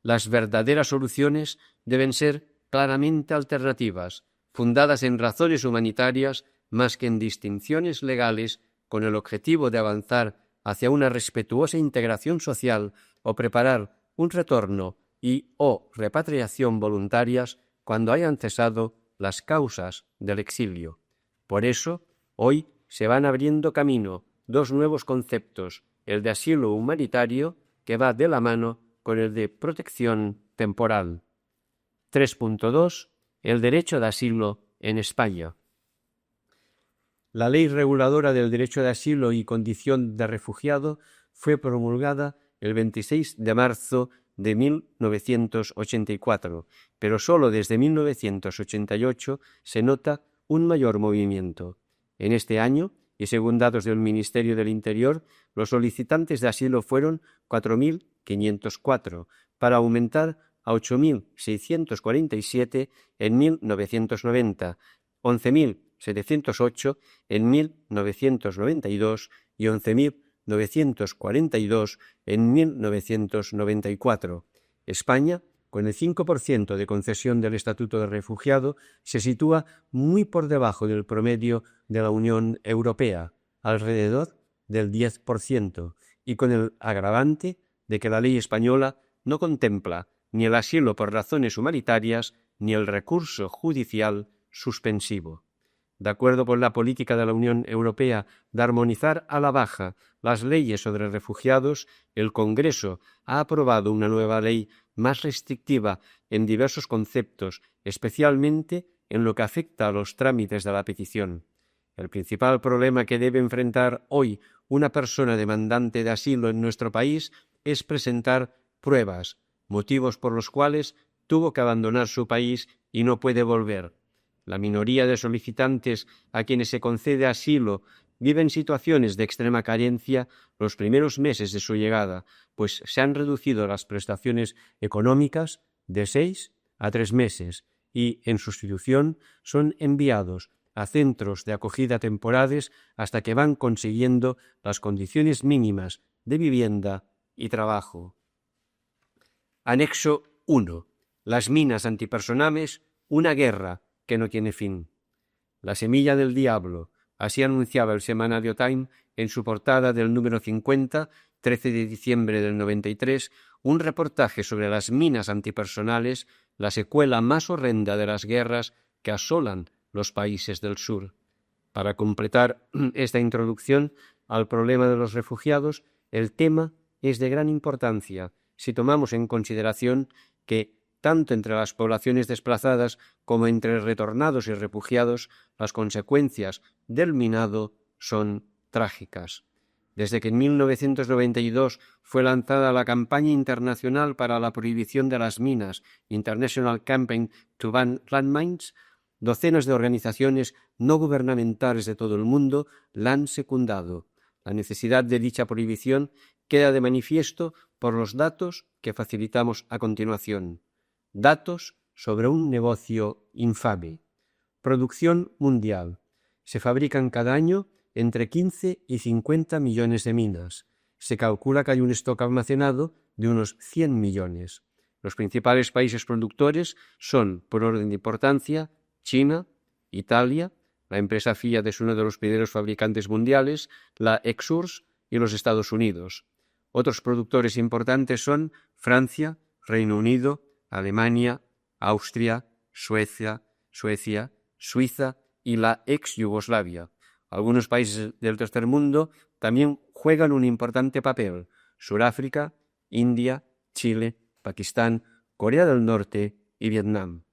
Las verdaderas soluciones deben ser claramente alternativas, fundadas en razones humanitarias más que en distinciones legales, con el objetivo de avanzar hacia una respetuosa integración social o preparar un retorno o repatriación voluntarias cuando hayan cesado las causas del exilio. Por eso, hoy se van abriendo camino dos nuevos conceptos, el de asilo humanitario, que va de la mano con el de protección temporal. 3.2. El derecho de asilo en España. La Ley Reguladora del Derecho de Asilo y Condición de Refugiado fue promulgada el 26 de marzo de 1984, pero solo desde 1988 se nota un mayor movimiento. En este año, y según datos del Ministerio del Interior, los solicitantes de asilo fueron 4.504, para aumentar a 8.647 en 1990, 11.708 en 1992 y 11.942 en 1994. España, con el 5% de concesión del Estatuto de Refugiado, se sitúa muy por debajo del promedio de la Unión Europea, alrededor del 10%, y con el agravante de que la ley española no contempla ni el asilo por razones humanitarias ni el recurso judicial suspensivo. De acuerdo con la política de la Unión Europea de armonizar a la baja las leyes sobre refugiados, el Congreso ha aprobado una nueva ley más restrictiva en diversos conceptos, especialmente en lo que afecta a los trámites de la petición. El principal problema que debe enfrentar hoy una persona demandante de asilo en nuestro país es presentar pruebas, motivos por los cuales tuvo que abandonar su país y no puede volver. La minoría de solicitantes a quienes se concede asilo viven situaciones de extrema carencia los primeros meses de su llegada, pues se han reducido las prestaciones económicas de 6 a 3 meses y, en sustitución, son enviados a centros de acogida temporales hasta que van consiguiendo las condiciones mínimas de vivienda y trabajo. Anexo 1. Las minas antipersonales, una guerra que no tiene fin. La semilla del diablo, así anunciaba el semanario Time en su portada del número 50, 13 de diciembre del 93, un reportaje sobre las minas antipersonales, la secuela más horrenda de las guerras que asolan los países del sur. Para completar esta introducción al problema de los refugiados, el tema es de gran importancia si tomamos en consideración que tanto entre las poblaciones desplazadas como entre retornados y refugiados, las consecuencias del minado son trágicas. Desde que en 1992 fue lanzada la campaña internacional para la prohibición de las minas, International Campaign to Ban Landmines, docenas de organizaciones no gubernamentales de todo el mundo la han secundado. La necesidad de dicha prohibición queda de manifiesto por los datos que facilitamos a continuación. Datos sobre un negocio infame. Producción mundial. Se fabrican cada año entre 15 y 50 millones de minas. Se calcula que hay un stock almacenado de unos 100 millones. Los principales países productores son, por orden de importancia, China, Italia, la empresa Fiat es uno de los primeros fabricantes mundiales, la Exurs y los Estados Unidos. Otros productores importantes son Francia, Reino Unido, Alemania, Austria, Suecia, Suiza y la ex Yugoslavia. Algunos países del tercer mundo también juegan un importante papel: Sudáfrica, India, Chile, Pakistán, Corea del Norte y Vietnam.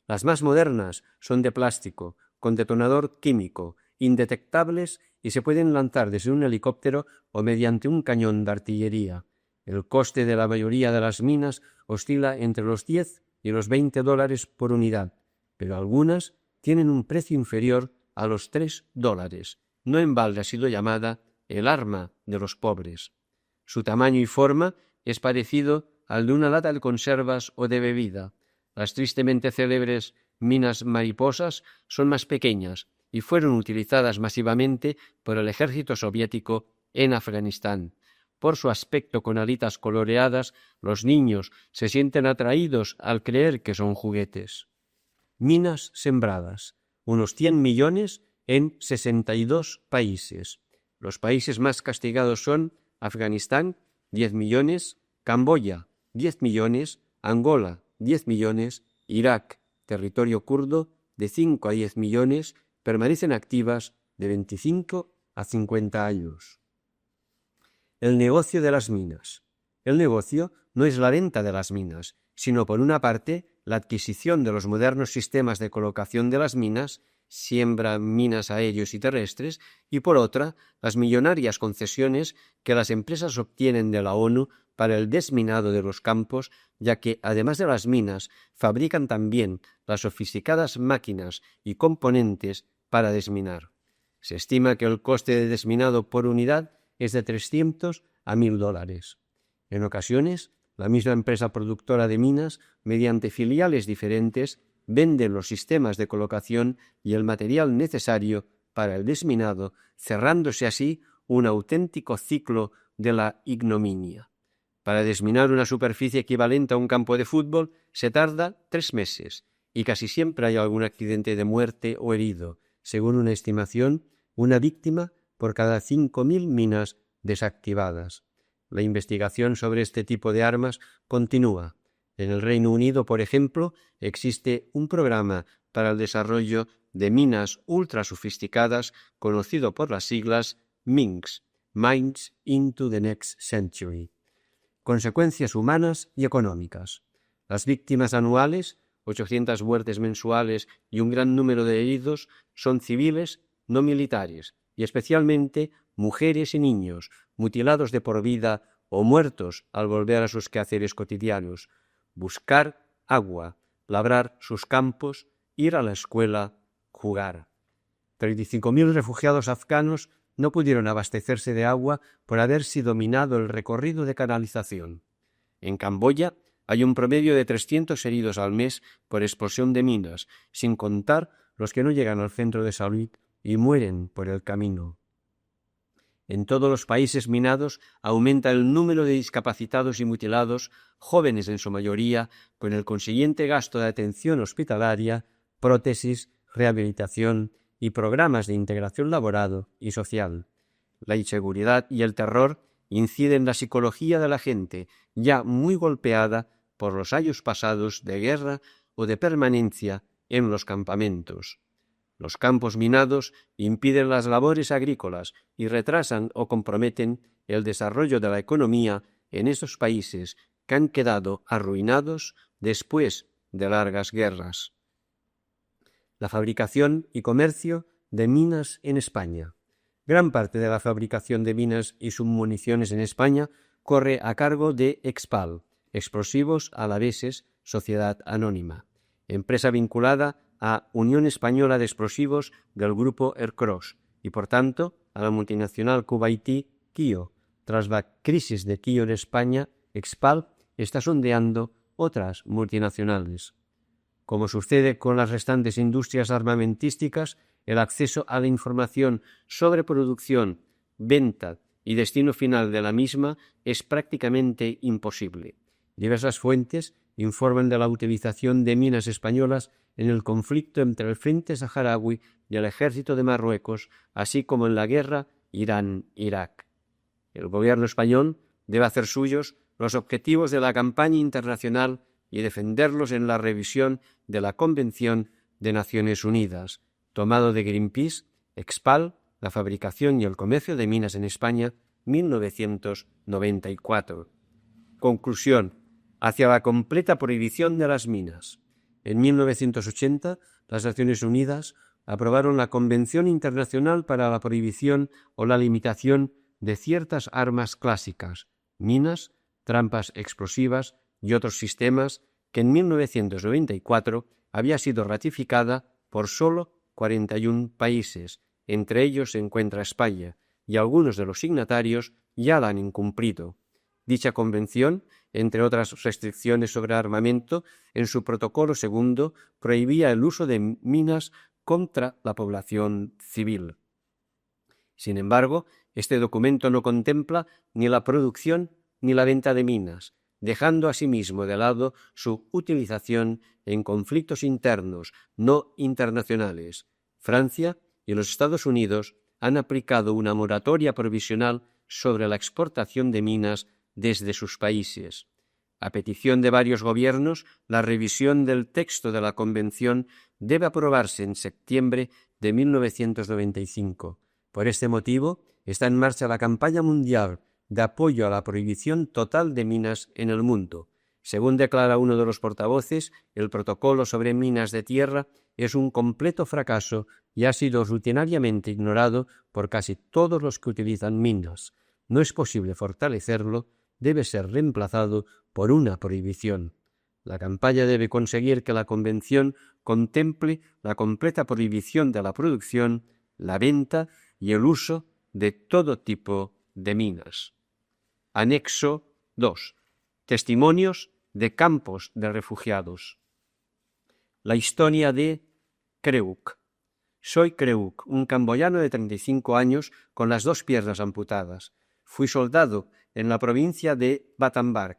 Las más modernas son de plástico, con detonador químico, indetectables y se pueden lanzar desde un helicóptero o mediante un cañón de artillería. El coste de la mayoría de las minas oscila entre los 10 y los $20 por unidad, pero algunas tienen un precio inferior a los $3. no en balde ha sido llamada el arma de los pobres. Su tamaño y forma es parecido al de una lata de conservas o de bebida. Las tristemente célebres minas mariposas son más pequeñas y fueron utilizadas masivamente por el ejército soviético en Afganistán. Por su aspecto con alitas coloreadas, los niños se sienten atraídos al creer que son juguetes. Minas sembradas, unos 100 millones en 62 países. Los países más castigados son Afganistán, 10 millones, Camboya, 10 millones, Angola, 10 millones, Irak, territorio kurdo, de 5 a 10 millones, permanecen activas de 25 a 50 años. El negocio de las minas. El negocio no es la venta de las minas, sino por una parte la adquisición de los modernos sistemas de colocación de las minas, siembra minas aéreos y terrestres, y por otra las millonarias concesiones que las empresas obtienen de la ONU para el desminado de los campos, ya que, además de las minas, fabrican también las sofisticadas máquinas y componentes para desminar. Se estima que el coste de desminado por unidad es de 300 a $1.000. En ocasiones, la misma empresa productora de minas, mediante filiales diferentes, vende los sistemas de colocación y el material necesario para el desminado, cerrándose así un auténtico ciclo de la ignominia. Para desminar una superficie equivalente a un campo de fútbol se tarda 3 meses y casi siempre hay algún accidente de muerte o herido. Según una estimación, una víctima por cada 5.000 minas desactivadas. La investigación sobre este tipo de armas continúa. En el Reino Unido, por ejemplo, existe un programa para el desarrollo de minas ultra sofisticadas conocido por las siglas MINCS, Mines into the Next Century. Consecuencias humanas y económicas. Las víctimas anuales, 800 muertes mensuales y un gran número de heridos, son civiles no militares y especialmente mujeres y niños, mutilados de por vida o muertos al volver a sus quehaceres cotidianos, buscar agua, labrar sus campos, ir a la escuela, jugar. 35.000 refugiados afganos no pudieron abastecerse de agua por haber sido minado el recorrido de canalización. En Camboya hay un promedio de 300 heridos al mes por explosión de minas, sin contar los que no llegan al centro de salud y mueren por el camino. En todos los países minados aumenta el número de discapacitados y mutilados, jóvenes en su mayoría, con el consiguiente gasto de atención hospitalaria, prótesis, rehabilitación y programas de integración laboral y social. La inseguridad y el terror inciden en la psicología de la gente, ya muy golpeada por los años pasados de guerra o de permanencia en los campamentos. Los campos minados impiden las labores agrícolas y retrasan o comprometen el desarrollo de la economía en esos países que han quedado arruinados después de largas guerras. La fabricación y comercio de minas en España. Gran parte de la fabricación de minas y submuniciones en España corre a cargo de Expal, Explosivos Alaveses, Sociedad Anónima, empresa vinculada a Unión Española de Explosivos del grupo Ercros y, por tanto, a la multinacional kuwaití Kio. Tras la crisis de Kio en España, Expal está sondeando otras multinacionales. Como sucede con las restantes industrias armamentísticas, el acceso a la información sobre producción, venta y destino final de la misma es prácticamente imposible. Diversas fuentes informan de la utilización de minas españolas en el conflicto entre el Frente Saharaui y el ejército de Marruecos, así como en la guerra Irán-Irak. El gobierno español debe hacer suyos los objetivos de la campaña internacional y defenderlos en la revisión de la Convención de Naciones Unidas, tomado de Greenpeace, Expal, la fabricación y el comercio de minas en España, 1994. Conclusión: hacia la completa prohibición de las minas. En 1980, las Naciones Unidas aprobaron la Convención Internacional para la Prohibición o la Limitación de ciertas armas clásicas, minas, trampas explosivas y otros sistemas, que en 1994 había sido ratificada por solo 41 países, Entre ellos se encuentra España, y algunos de los signatarios ya la han incumplido. Dicha convención, entre otras restricciones sobre armamento, en su protocolo segundo prohibía el uso de minas contra la población civil. Sin embargo, este documento no contempla ni la producción ni la venta de minas, dejando asimismo de lado su utilización en conflictos internos no internacionales. Francia y los Estados Unidos han aplicado una moratoria provisional sobre la exportación de minas desde sus países. A petición de varios gobiernos, la revisión del texto de la Convención debe aprobarse en septiembre de 1995. Por este motivo, está en marcha la campaña mundial de apoyo a la prohibición total de minas en el mundo. Según declara uno de los portavoces, el protocolo sobre minas de tierra es un completo fracaso y ha sido rutinariamente ignorado por casi todos los que utilizan minas. No es posible fortalecerlo, debe ser reemplazado por una prohibición. La campaña debe conseguir que la Convención contemple la completa prohibición de la producción, la venta y el uso de todo tipo de minas. Anexo 2. Testimonios de campos de refugiados. La historia de Kreuk. Soy Kreuk, un camboyano de 35 años con las 2 piernas amputadas. Fui soldado en la provincia de Battambang.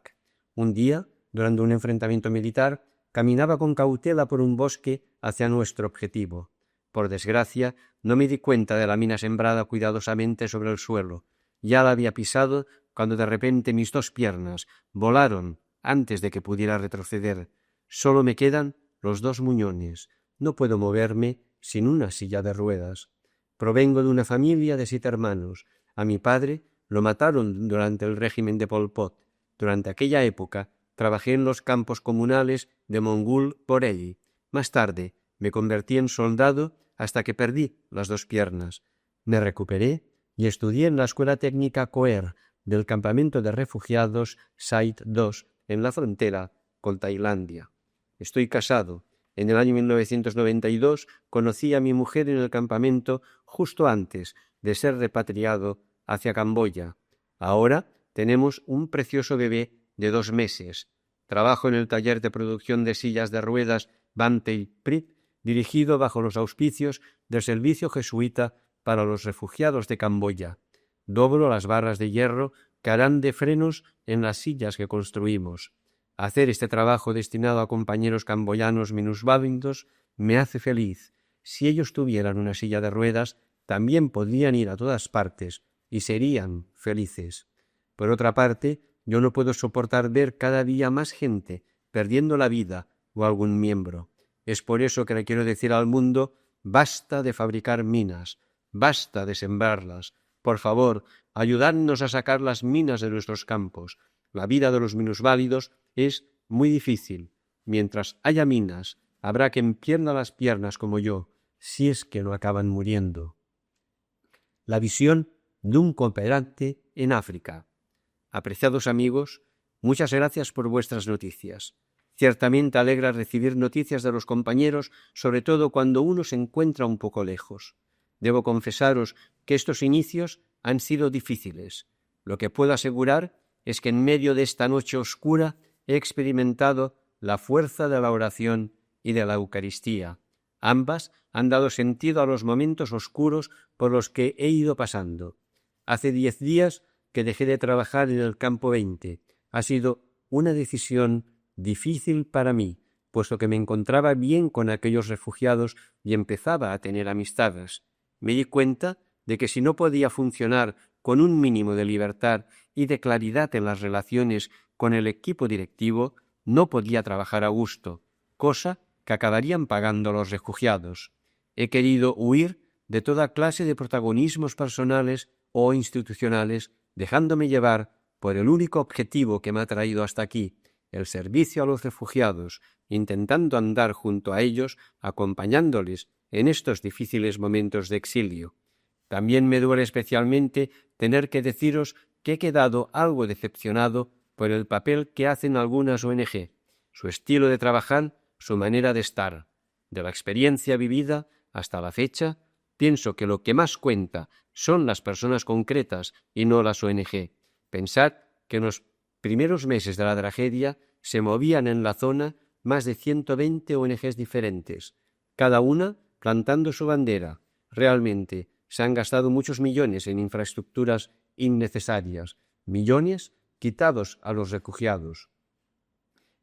Un día, durante un enfrentamiento militar, caminaba con cautela por un bosque hacia nuestro objetivo. Por desgracia, no me di cuenta de la mina sembrada cuidadosamente sobre el suelo. Ya la había pisado cuando de repente mis 2 piernas volaron antes de que pudiera retroceder. Solo me quedan los 2 muñones. No puedo moverme sin una silla de ruedas. Provengo de una familia de 7 hermanos. A mi padre lo mataron durante el régimen de Pol Pot. Durante aquella época trabajé en los campos comunales de Mongul Borelli. Más tarde me convertí en soldado hasta que perdí las 2 piernas. Me recuperé y estudié en la Escuela Técnica Coer del campamento de refugiados Site 2 en la frontera con Tailandia. Estoy casado. En el año 1992 conocí a mi mujer en el campamento justo antes de ser repatriado hacia Camboya. Ahora tenemos un precioso bebé de 2 meses. Trabajo en el taller de producción de sillas de ruedas Bantei Prit, dirigido bajo los auspicios del Servicio Jesuita para los Refugiados de Camboya. Doblo las barras de hierro que harán de frenos en las sillas que construimos. Hacer este trabajo destinado a compañeros camboyanos minusválidos me hace feliz. Si ellos tuvieran una silla de ruedas, también podrían ir a todas partes y serían felices. Por otra parte, yo no puedo soportar ver cada día más gente perdiendo la vida o algún miembro. Es por eso que le quiero decir al mundo: basta de fabricar minas, basta de sembrarlas. Por favor, ayudadnos a sacar las minas de nuestros campos. La vida de los minusválidos es muy difícil. Mientras haya minas, habrá quien pierda las piernas como yo, si es que no acaban muriendo. La visión de un cooperante en África. Apreciados amigos, muchas gracias por vuestras noticias. Ciertamente alegra recibir noticias de los compañeros, sobre todo cuando uno se encuentra un poco lejos. Debo confesaros que estos inicios han sido difíciles. Lo que puedo asegurar es que en medio de esta noche oscura he experimentado la fuerza de la oración y de la Eucaristía. Ambas han dado sentido a los momentos oscuros por los que he ido pasando. Hace 10 días que dejé de trabajar en el campo 20. Ha sido una decisión difícil para mí, puesto que me encontraba bien con aquellos refugiados y empezaba a tener amistades. Me di cuenta de que si no podía funcionar con un mínimo de libertad y de claridad en las relaciones con el equipo directivo, no podía trabajar a gusto, cosa que acabarían pagando los refugiados. He querido huir de toda clase de protagonismos personales o institucionales, dejándome llevar por el único objetivo que me ha traído hasta aquí, el servicio a los refugiados, intentando andar junto a ellos, acompañándoles en estos difíciles momentos de exilio. También me duele especialmente tener que deciros que he quedado algo decepcionado por el papel que hacen algunas ONG, su estilo de trabajar, su manera de estar. De la experiencia vivida hasta la fecha, Pienso que lo que más cuenta son las personas concretas y no las ONG. Pensad que en los primeros meses de la tragedia se movían en la zona más de 120 ONGs diferentes, cada una plantando su bandera. Realmente se han gastado muchos millones en infraestructuras innecesarias, millones quitados a los refugiados.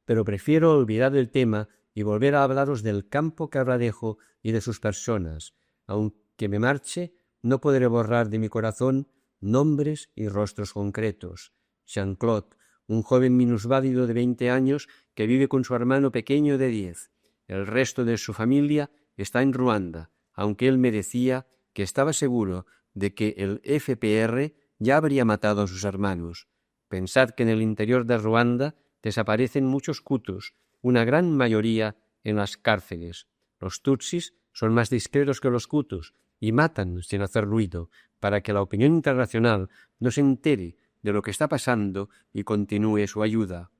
Pero prefiero olvidar el tema y volver a hablaros del campo que ahora dejo y de sus personas. Aunque me marche, no podré borrar de mi corazón nombres y rostros concretos. Jean-Claude, un joven minusválido de 20 años que vive con su hermano pequeño de 10. El resto de su familia está en Ruanda, aunque él me decía que estaba seguro de que el FPR ya habría matado a sus hermanos. Pensad que en el interior de Ruanda desaparecen muchos hutus, una gran mayoría en las cárceles. Los tutsis son más discretos que los hutus y matan sin hacer ruido, para que la opinión internacional no se entere de lo que está pasando y continúe su ayuda.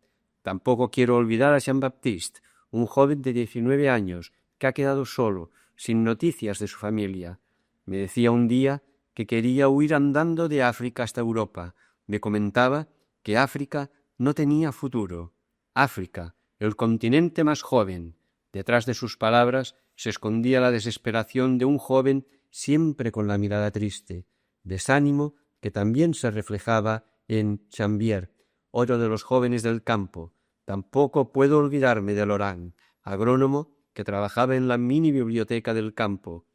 Tampoco quiero olvidar a Jean-Baptiste, un joven de 19 años que ha quedado solo, sin noticias de su familia. Me decía un día que quería huir andando de África hasta Europa. Me comentaba que África no tenía futuro. África, el continente más joven. Detrás de sus palabras se escondía la desesperación de un joven siempre con la mirada triste, desánimo que también se reflejaba en Chambier, otro de los jóvenes del campo. Tampoco puedo olvidarme de Laurent, agrónomo que trabajaba en la mini biblioteca del campo.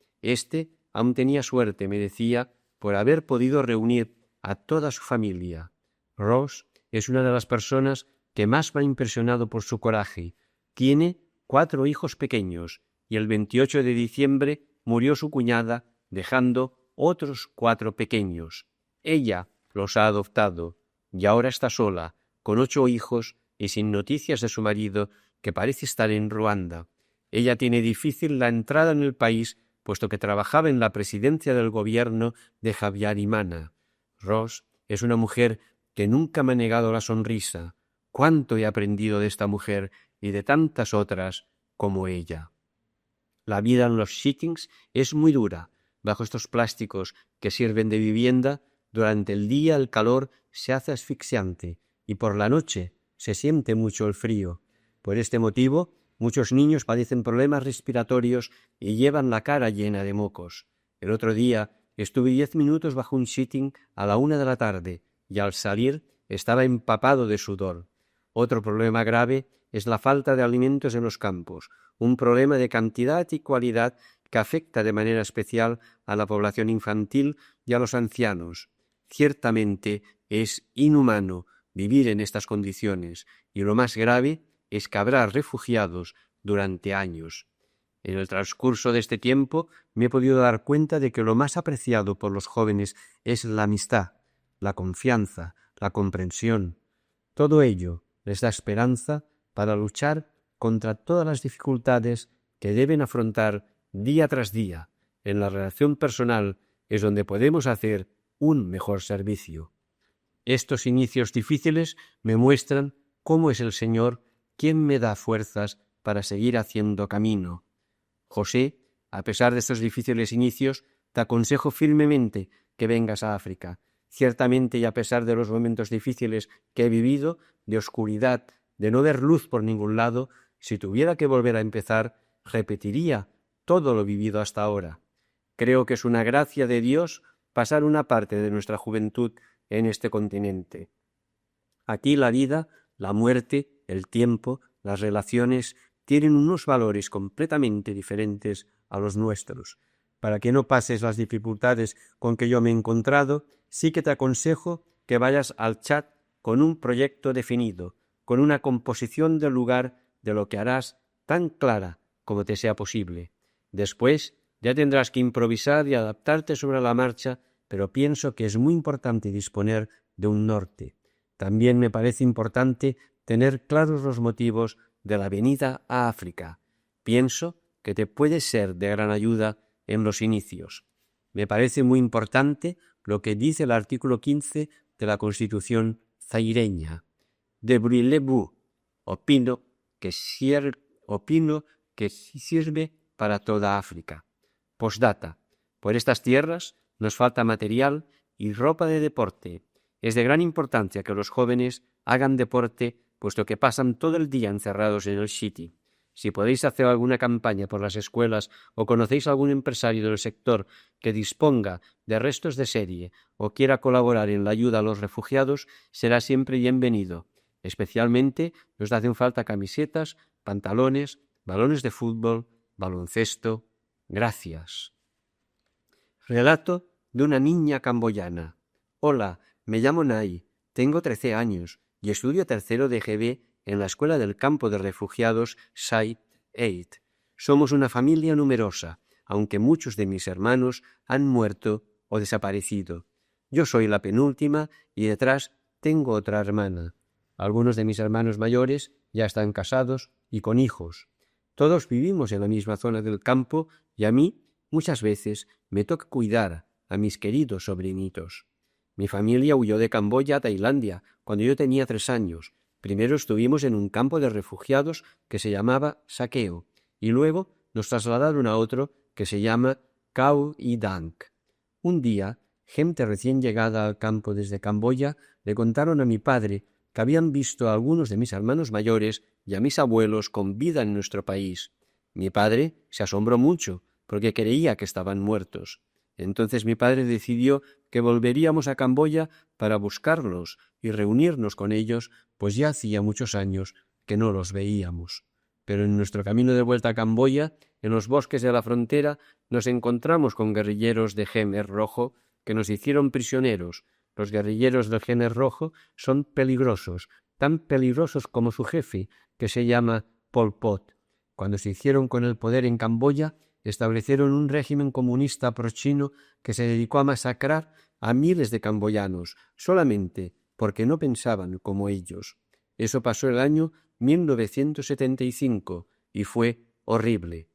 Aún tenía suerte, me decía, por haber podido reunir a toda su familia. Rose es una de las personas que más me ha impresionado por su coraje. Tiene 4 hijos pequeños y el 28 de diciembre murió su cuñada, dejando otros 4 pequeños. Ella los ha adoptado y ahora está sola, con 8 hijos y sin noticias de su marido, que parece estar en Ruanda. Ella tiene difícil la entrada en el país, puesto que trabajaba en la presidencia del gobierno de Habyarimana. Rose es una mujer que nunca me ha negado la sonrisa. Cuánto he aprendido de esta mujer y de tantas otras como ella. La vida en los shittings es muy dura. Bajo estos plásticos que sirven de vivienda, durante el día el calor se hace asfixiante y por la noche se siente mucho el frío. Por este motivo, muchos niños padecen problemas respiratorios y llevan la cara llena de mocos. El otro día estuve 10 minutos bajo un shitting a la 1 de la tarde y al salir estaba empapado de sudor. Otro problema grave es la falta de alimentos en los campos, un problema de cantidad y cualidad que afecta de manera especial a la población infantil y a los ancianos. Ciertamente es inhumano vivir en estas condiciones y lo más grave es que habrá refugiados durante años. En el transcurso de este tiempo me he podido dar cuenta de que lo más apreciado por los jóvenes es la amistad, la confianza, la comprensión. Todo ello les da esperanza para luchar contra todas las dificultades que deben afrontar día tras día. En la relación personal es donde podemos hacer un mejor servicio. Estos inicios difíciles me muestran cómo es el Señor quien me da fuerzas para seguir haciendo camino. José, a pesar de estos difíciles inicios, te aconsejo firmemente que vengas a África. Ciertamente, y a pesar de los momentos difíciles que he vivido, de oscuridad, de no ver luz por ningún lado, si tuviera que volver a empezar, repetiría todo lo vivido hasta ahora. Creo que es una gracia de Dios pasar una parte de nuestra juventud en este continente. Aquí la vida, la muerte, el tiempo, las relaciones tienen unos valores completamente diferentes a los nuestros. Para que no pases las dificultades con que yo me he encontrado, sí que te aconsejo que vayas al Chad con un proyecto definido, con una composición del lugar de lo que harás tan clara como te sea posible. Después ya tendrás que improvisar y adaptarte sobre la marcha, pero pienso que es muy importante disponer de un norte. También me parece importante tener claros los motivos de la venida a África. Pienso que te puede ser de gran ayuda en los inicios. Me parece muy importante lo que dice el artículo 15 de la Constitución zaireña. De Brûlez-vous. Opino que sirve para toda África. Postdata. Por estas tierras nos falta material y ropa de deporte. Es de gran importancia que los jóvenes hagan deporte, puesto que pasan todo el día encerrados en el sitio. Si podéis hacer alguna campaña por las escuelas o conocéis algún empresario del sector que disponga de restos de serie o quiera colaborar en la ayuda a los refugiados, será siempre bienvenido. Especialmente nos hacen falta camisetas, pantalones, balones de fútbol, baloncesto. Gracias. Relato de una niña camboyana. Hola, me llamo Nai, tengo 13 años y estudio tercero de GB en la escuela del campo de refugiados Site 8. Somos una familia numerosa, aunque muchos de mis hermanos han muerto o desaparecido. Yo soy la penúltima y detrás tengo otra hermana. Algunos de mis hermanos mayores ya están casados y con hijos. Todos vivimos en la misma zona del campo y a mí muchas veces me toca cuidar a mis queridos sobrinitos. Mi familia huyó de Camboya a Tailandia cuando yo tenía 3 años. Primero estuvimos en un campo de refugiados que se llamaba Sakeo y luego nos trasladaron a otro que se llama Khao Y Dank. Un día, gente recién llegada al campo desde Camboya le contaron a mi padre que habían visto a algunos de mis hermanos mayores y a mis abuelos con vida en nuestro país. Mi padre se asombró mucho porque creía que estaban muertos. Entonces mi padre decidió que volveríamos a Camboya para buscarlos y reunirnos con ellos, pues ya hacía muchos años que no los veíamos. Pero en nuestro camino de vuelta a Camboya, en los bosques de la frontera, nos encontramos con guerrilleros de Khmer Rojo que nos hicieron prisioneros. Los guerrilleros del Khmer Rojo son peligrosos, tan peligrosos como su jefe, que se llama Pol Pot. Cuando se hicieron con el poder en Camboya, establecieron un régimen comunista pro-chino que se dedicó a masacrar a miles de camboyanos, solamente porque no pensaban como ellos. Eso pasó el año 1975 y fue horrible.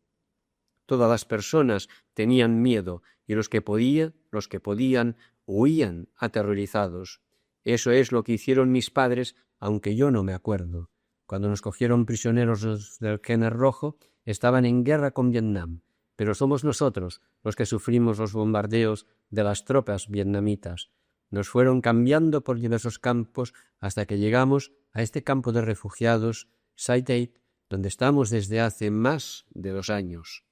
Todas las personas tenían miedo y los que podían, huían aterrorizados. Eso es lo que hicieron mis padres, aunque yo no me acuerdo. Cuando nos cogieron prisioneros del Khmer Rojo, estaban en guerra con Vietnam, pero somos nosotros los que sufrimos los bombardeos de las tropas vietnamitas. Nos fueron cambiando por diversos campos hasta que llegamos a este campo de refugiados, Site 8, donde estamos desde hace más de 2 años.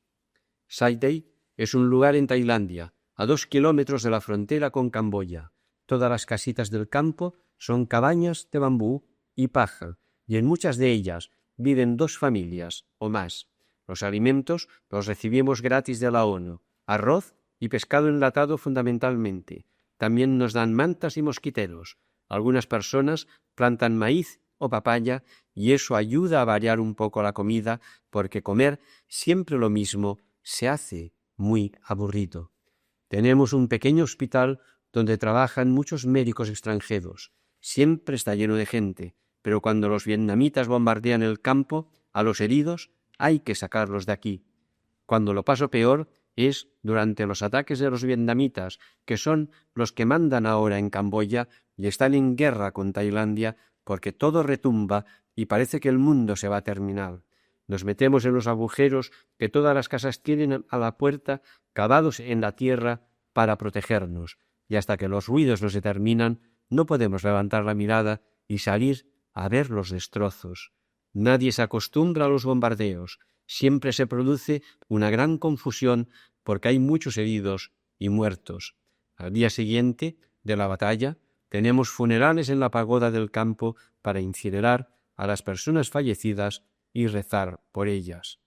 Site 8 es un lugar en Tailandia, a 2 kilómetros de la frontera con Camboya. Todas las casitas del campo son cabañas de bambú y paja, y en muchas de ellas viven 2 familias o más. Los alimentos los recibimos gratis de la ONU, arroz y pescado enlatado fundamentalmente. También nos dan mantas y mosquiteros. Algunas personas plantan maíz o papaya y eso ayuda a variar un poco la comida porque comer siempre lo mismo se hace muy aburrido. Tenemos un pequeño hospital donde trabajan muchos médicos extranjeros. Siempre está lleno de gente, pero cuando los vietnamitas bombardean el campo, a los heridos hay que sacarlos de aquí. Cuando lo paso peor es durante los ataques de los vietnamitas, que son los que mandan ahora en Camboya y están en guerra con Tailandia porque todo retumba y parece que el mundo se va a terminar. Nos metemos en los agujeros que todas las casas tienen a la puerta, cavados en la tierra para protegernos, y hasta que los ruidos no se terminan, no podemos levantar la mirada y salir a ver los destrozos. Nadie se acostumbra a los bombardeos. Siempre se produce una gran confusión porque hay muchos heridos y muertos. Al día siguiente de la batalla, tenemos funerales en la pagoda del campo para incinerar a las personas fallecidas y rezar por ellas.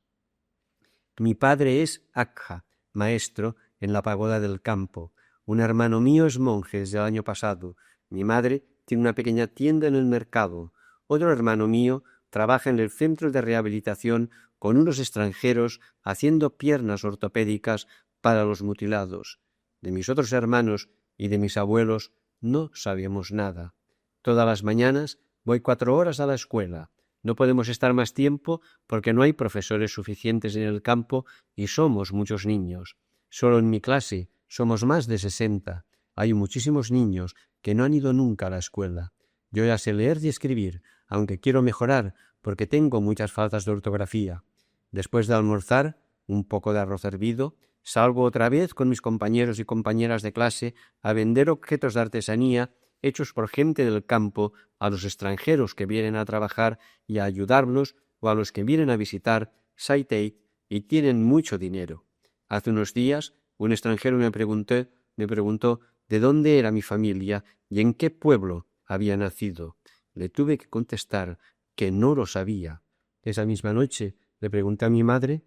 Mi padre es Akha, maestro en la pagoda del campo. Un hermano mío es monje desde el año pasado. Mi madre tiene una pequeña tienda en el mercado. Otro hermano mío trabaja en el centro de rehabilitación con unos extranjeros haciendo piernas ortopédicas para los mutilados. De mis otros hermanos y de mis abuelos no sabemos nada. Todas las mañanas voy 4 horas a la escuela. No podemos estar más tiempo porque no hay profesores suficientes en el campo y somos muchos niños. Solo en mi clase somos más de 60. Hay muchísimos niños que no han ido nunca a la escuela. Yo ya sé leer y escribir, aunque quiero mejorar porque tengo muchas faltas de ortografía. Después de almorzar, un poco de arroz hervido, Salgo otra vez con mis compañeros y compañeras de clase a vender objetos de artesanía hechos por gente del campo a los extranjeros que vienen a trabajar y a ayudarnos, o a los que vienen a visitar Saitei y tienen mucho dinero. Hace unos días un extranjero me preguntó de dónde era mi familia y en qué pueblo había nacido. Le tuve que contestar que no lo sabía. Esa misma noche le pregunté a mi madre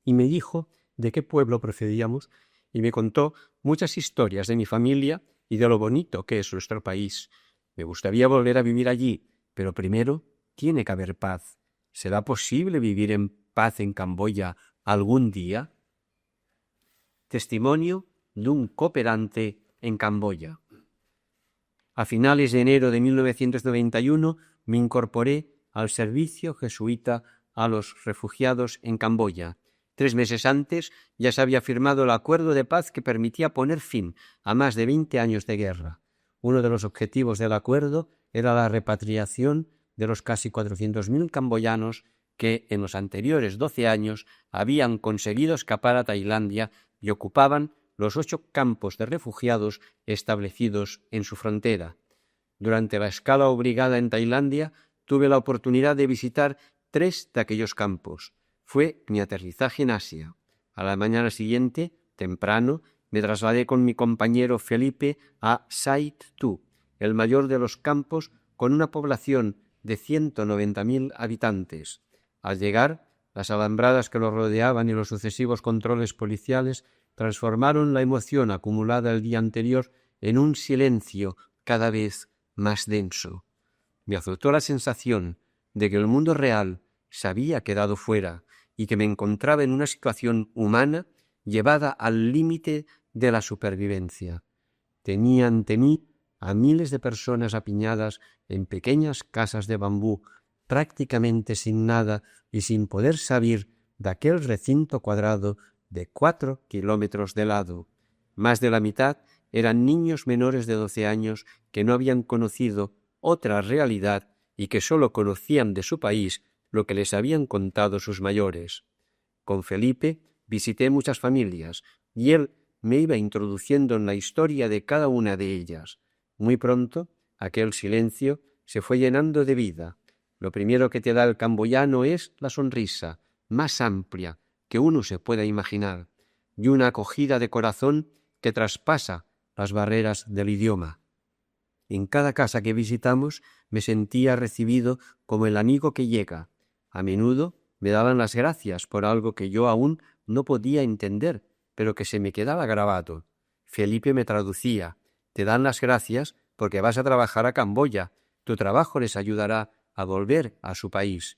y me dijo de qué pueblo procedíamos y me contó muchas historias de mi familia y de lo bonito que es nuestro país. Me gustaría volver a vivir allí, pero primero tiene que haber paz. ¿Será posible vivir en paz en Camboya algún día? Testimonio de un cooperante en Camboya. A finales de enero de 1991 me incorporé al servicio jesuita a los refugiados en Camboya. 3 meses antes ya se había firmado el acuerdo de paz que permitía poner fin a más de 20 años de guerra. Uno de los objetivos del acuerdo era la repatriación de los casi 400.000 camboyanos que en los anteriores 12 años habían conseguido escapar a Tailandia y ocupaban los 8 campos de refugiados establecidos en su frontera. Durante la escala obligada en Tailandia tuve la oportunidad de visitar 3 de aquellos campos. Fue mi aterrizaje en Asia. A la mañana siguiente, temprano, me trasladé con mi compañero Felipe a Sait Tu, el mayor de los campos, con una población de 190.000 habitantes. Al llegar, las alambradas que lo rodeaban y los sucesivos controles policiales transformaron la emoción acumulada el día anterior en un silencio cada vez más denso. Me azotó la sensación de que el mundo real se había quedado fuera y que me encontraba en una situación humana llevada al límite de la supervivencia. Tenía ante mí a miles de personas apiñadas en pequeñas casas de bambú, prácticamente sin nada y sin poder salir de aquel recinto cuadrado de 4 kilómetros de lado. Más de la mitad eran niños menores de 12 años que no habían conocido otra realidad y que sólo conocían de su país lo que les habían contado sus mayores. Con Felipe visité muchas familias y él me iba introduciendo en la historia de cada una de ellas. Muy pronto, aquel silencio se fue llenando de vida. Lo primero que te da el camboyano es la sonrisa, más amplia que uno se pueda imaginar, y una acogida de corazón que traspasa las barreras del idioma. En cada casa que visitamos me sentía recibido como el amigo que llega. A menudo me daban las gracias por algo que yo aún no podía entender, pero que se me quedaba grabado. Felipe me traducía: te dan las gracias porque vas a trabajar a Camboya, tu trabajo les ayudará a volver a su país.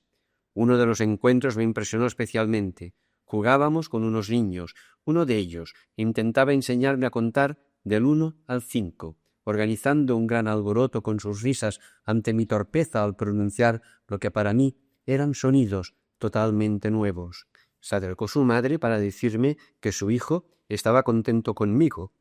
Uno de los encuentros me impresionó especialmente. Jugábamos con unos niños. Uno de ellos intentaba enseñarme a contar del 1 al 5, organizando un gran alboroto con sus risas ante mi torpeza al pronunciar lo que para mí eran sonidos totalmente nuevos. Se acercó su madre para decirme que su hijo estaba contento conmigo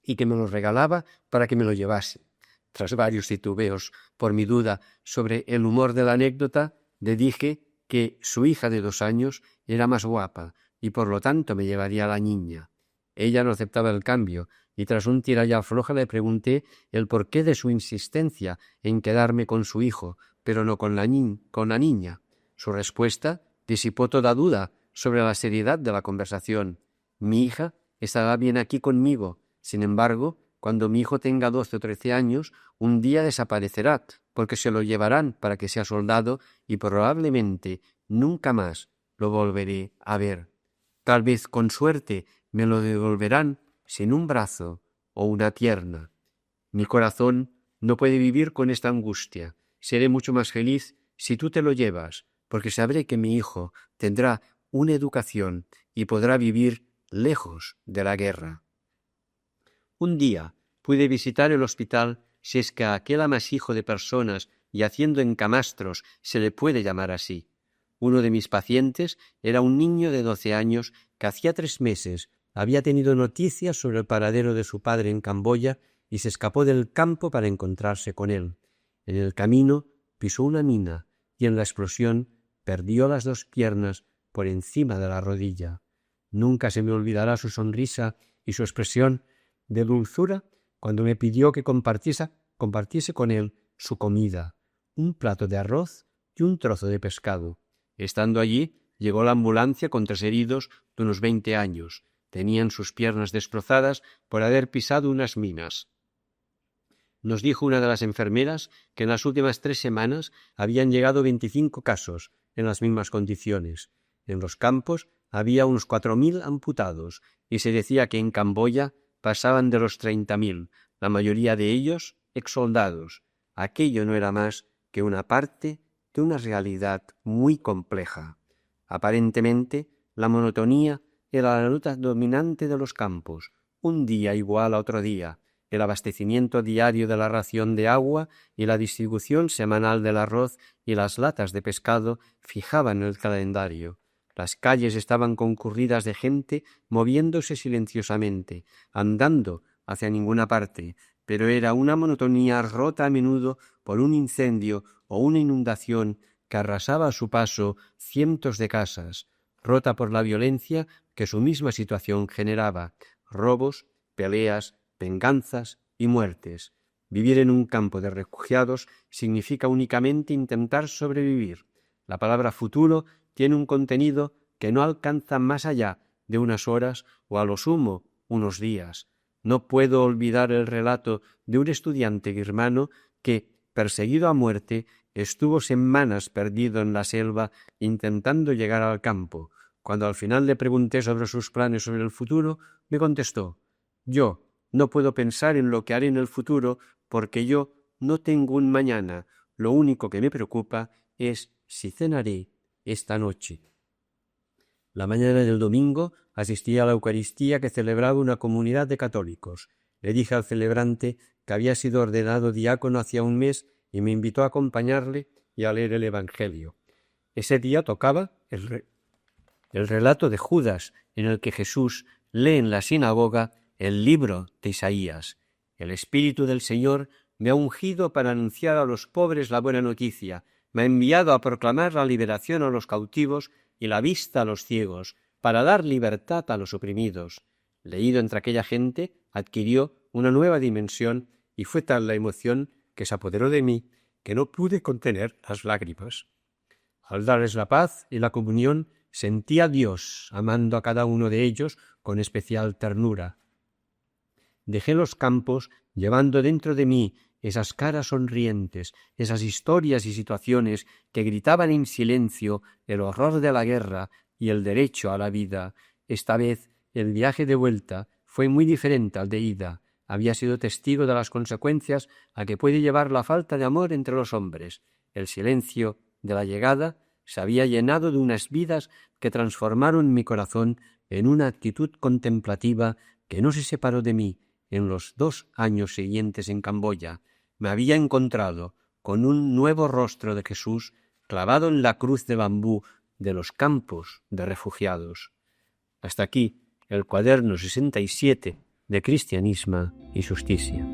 y que me lo regalaba para que me lo llevase. Tras varios titubeos por mi duda sobre el humor de la anécdota, le dije que su hija de 2 años era más guapa y por lo tanto me llevaría a la niña. Ella no aceptaba el cambio y tras un tira y afloja le pregunté el porqué de su insistencia en quedarme con su hijo, pero no con la niña. Su respuesta disipó toda duda sobre la seriedad de la conversación. Mi hija estará bien aquí conmigo. Sin embargo, cuando mi hijo tenga 12 o 13 años, un día desaparecerá, porque se lo llevarán para que sea soldado y probablemente nunca más lo volveré a ver. Tal vez con suerte me lo devolverán sin un brazo o una pierna. Mi corazón no puede vivir con esta angustia. Seré mucho más feliz si tú te lo llevas, porque sabré que mi hijo tendrá una educación y podrá vivir lejos de la guerra. Un día pude visitar el hospital, si es que a aquel amasijo de personas y haciendo encamastros se le puede llamar así. Uno de mis pacientes era un niño de 12 años que hacía 3 meses había tenido noticias sobre el paradero de su padre en Camboya y se escapó del campo para encontrarse con él. En el camino pisó una mina y en la explosión perdió las 2 piernas por encima de la rodilla. Nunca se me olvidará su sonrisa y su expresión de dulzura cuando me pidió que compartiese con él su comida, un plato de arroz y un trozo de pescado. Estando allí, llegó la ambulancia con 3 heridos de unos 20 años. Tenían sus piernas destrozadas por haber pisado unas minas. Nos dijo una de las enfermeras que en las últimas 3 semanas habían llegado 25 casos en las mismas condiciones. En los campos había unos 4.000 amputados y se decía que en Camboya pasaban de los 30.000, la mayoría de ellos exsoldados. Aquello no era más que una parte de una realidad muy compleja. Aparentemente, la monotonía era la nota dominante de los campos, un día igual a otro día, el abastecimiento diario de la ración de agua y la distribución semanal del arroz y las latas de pescado fijaban el calendario. Las calles estaban concurridas de gente moviéndose silenciosamente, andando hacia ninguna parte, pero era una monotonía rota a menudo por un incendio o una inundación que arrasaba a su paso cientos de casas, rota por la violencia que su misma situación generaba, robos, peleas, venganzas y muertes. Vivir en un campo de refugiados significa únicamente intentar sobrevivir. La palabra futuro tiene un contenido que no alcanza más allá de unas horas o a lo sumo unos días. No puedo olvidar el relato de un estudiante birmano que, perseguido a muerte, estuvo semanas perdido en la selva intentando llegar al campo. Cuando al final le pregunté sobre sus planes sobre el futuro, me contestó: «Yo no puedo pensar en lo que haré en el futuro porque yo no tengo un mañana. Lo único que me preocupa es si cenaré esta noche». La mañana del domingo asistí a la Eucaristía que celebraba una comunidad de católicos. Le dije al celebrante que había sido ordenado diácono hacía un mes y me invitó a acompañarle y a leer el Evangelio. Ese día tocaba el relato de Judas, en el que Jesús lee en la sinagoga el libro de Isaías. El Espíritu del Señor me ha ungido para anunciar a los pobres la buena noticia, me ha enviado a proclamar la liberación a los cautivos y la vista a los ciegos, para dar libertad a los oprimidos. Leído entre aquella gente, adquirió una nueva dimensión y fue tal la emoción que se apoderó de mí que no pude contener las lágrimas. Al darles la paz y la comunión, sentí a Dios amando a cada uno de ellos con especial ternura. Dejé los campos llevando dentro de mí esas caras sonrientes, esas historias y situaciones que gritaban en silencio el horror de la guerra y el derecho a la vida. Esta vez el viaje de vuelta fue muy diferente al de ida. Había sido testigo de las consecuencias a que puede llevar la falta de amor entre los hombres. El silencio de la llegada se había llenado de unas vidas que transformaron mi corazón en una actitud contemplativa que no se separó de mí en los 2 años siguientes en Camboya. Me había encontrado con un nuevo rostro de Jesús clavado en la cruz de bambú de los campos de refugiados. Hasta aquí el cuaderno 67 de Cristianisme y Justícia.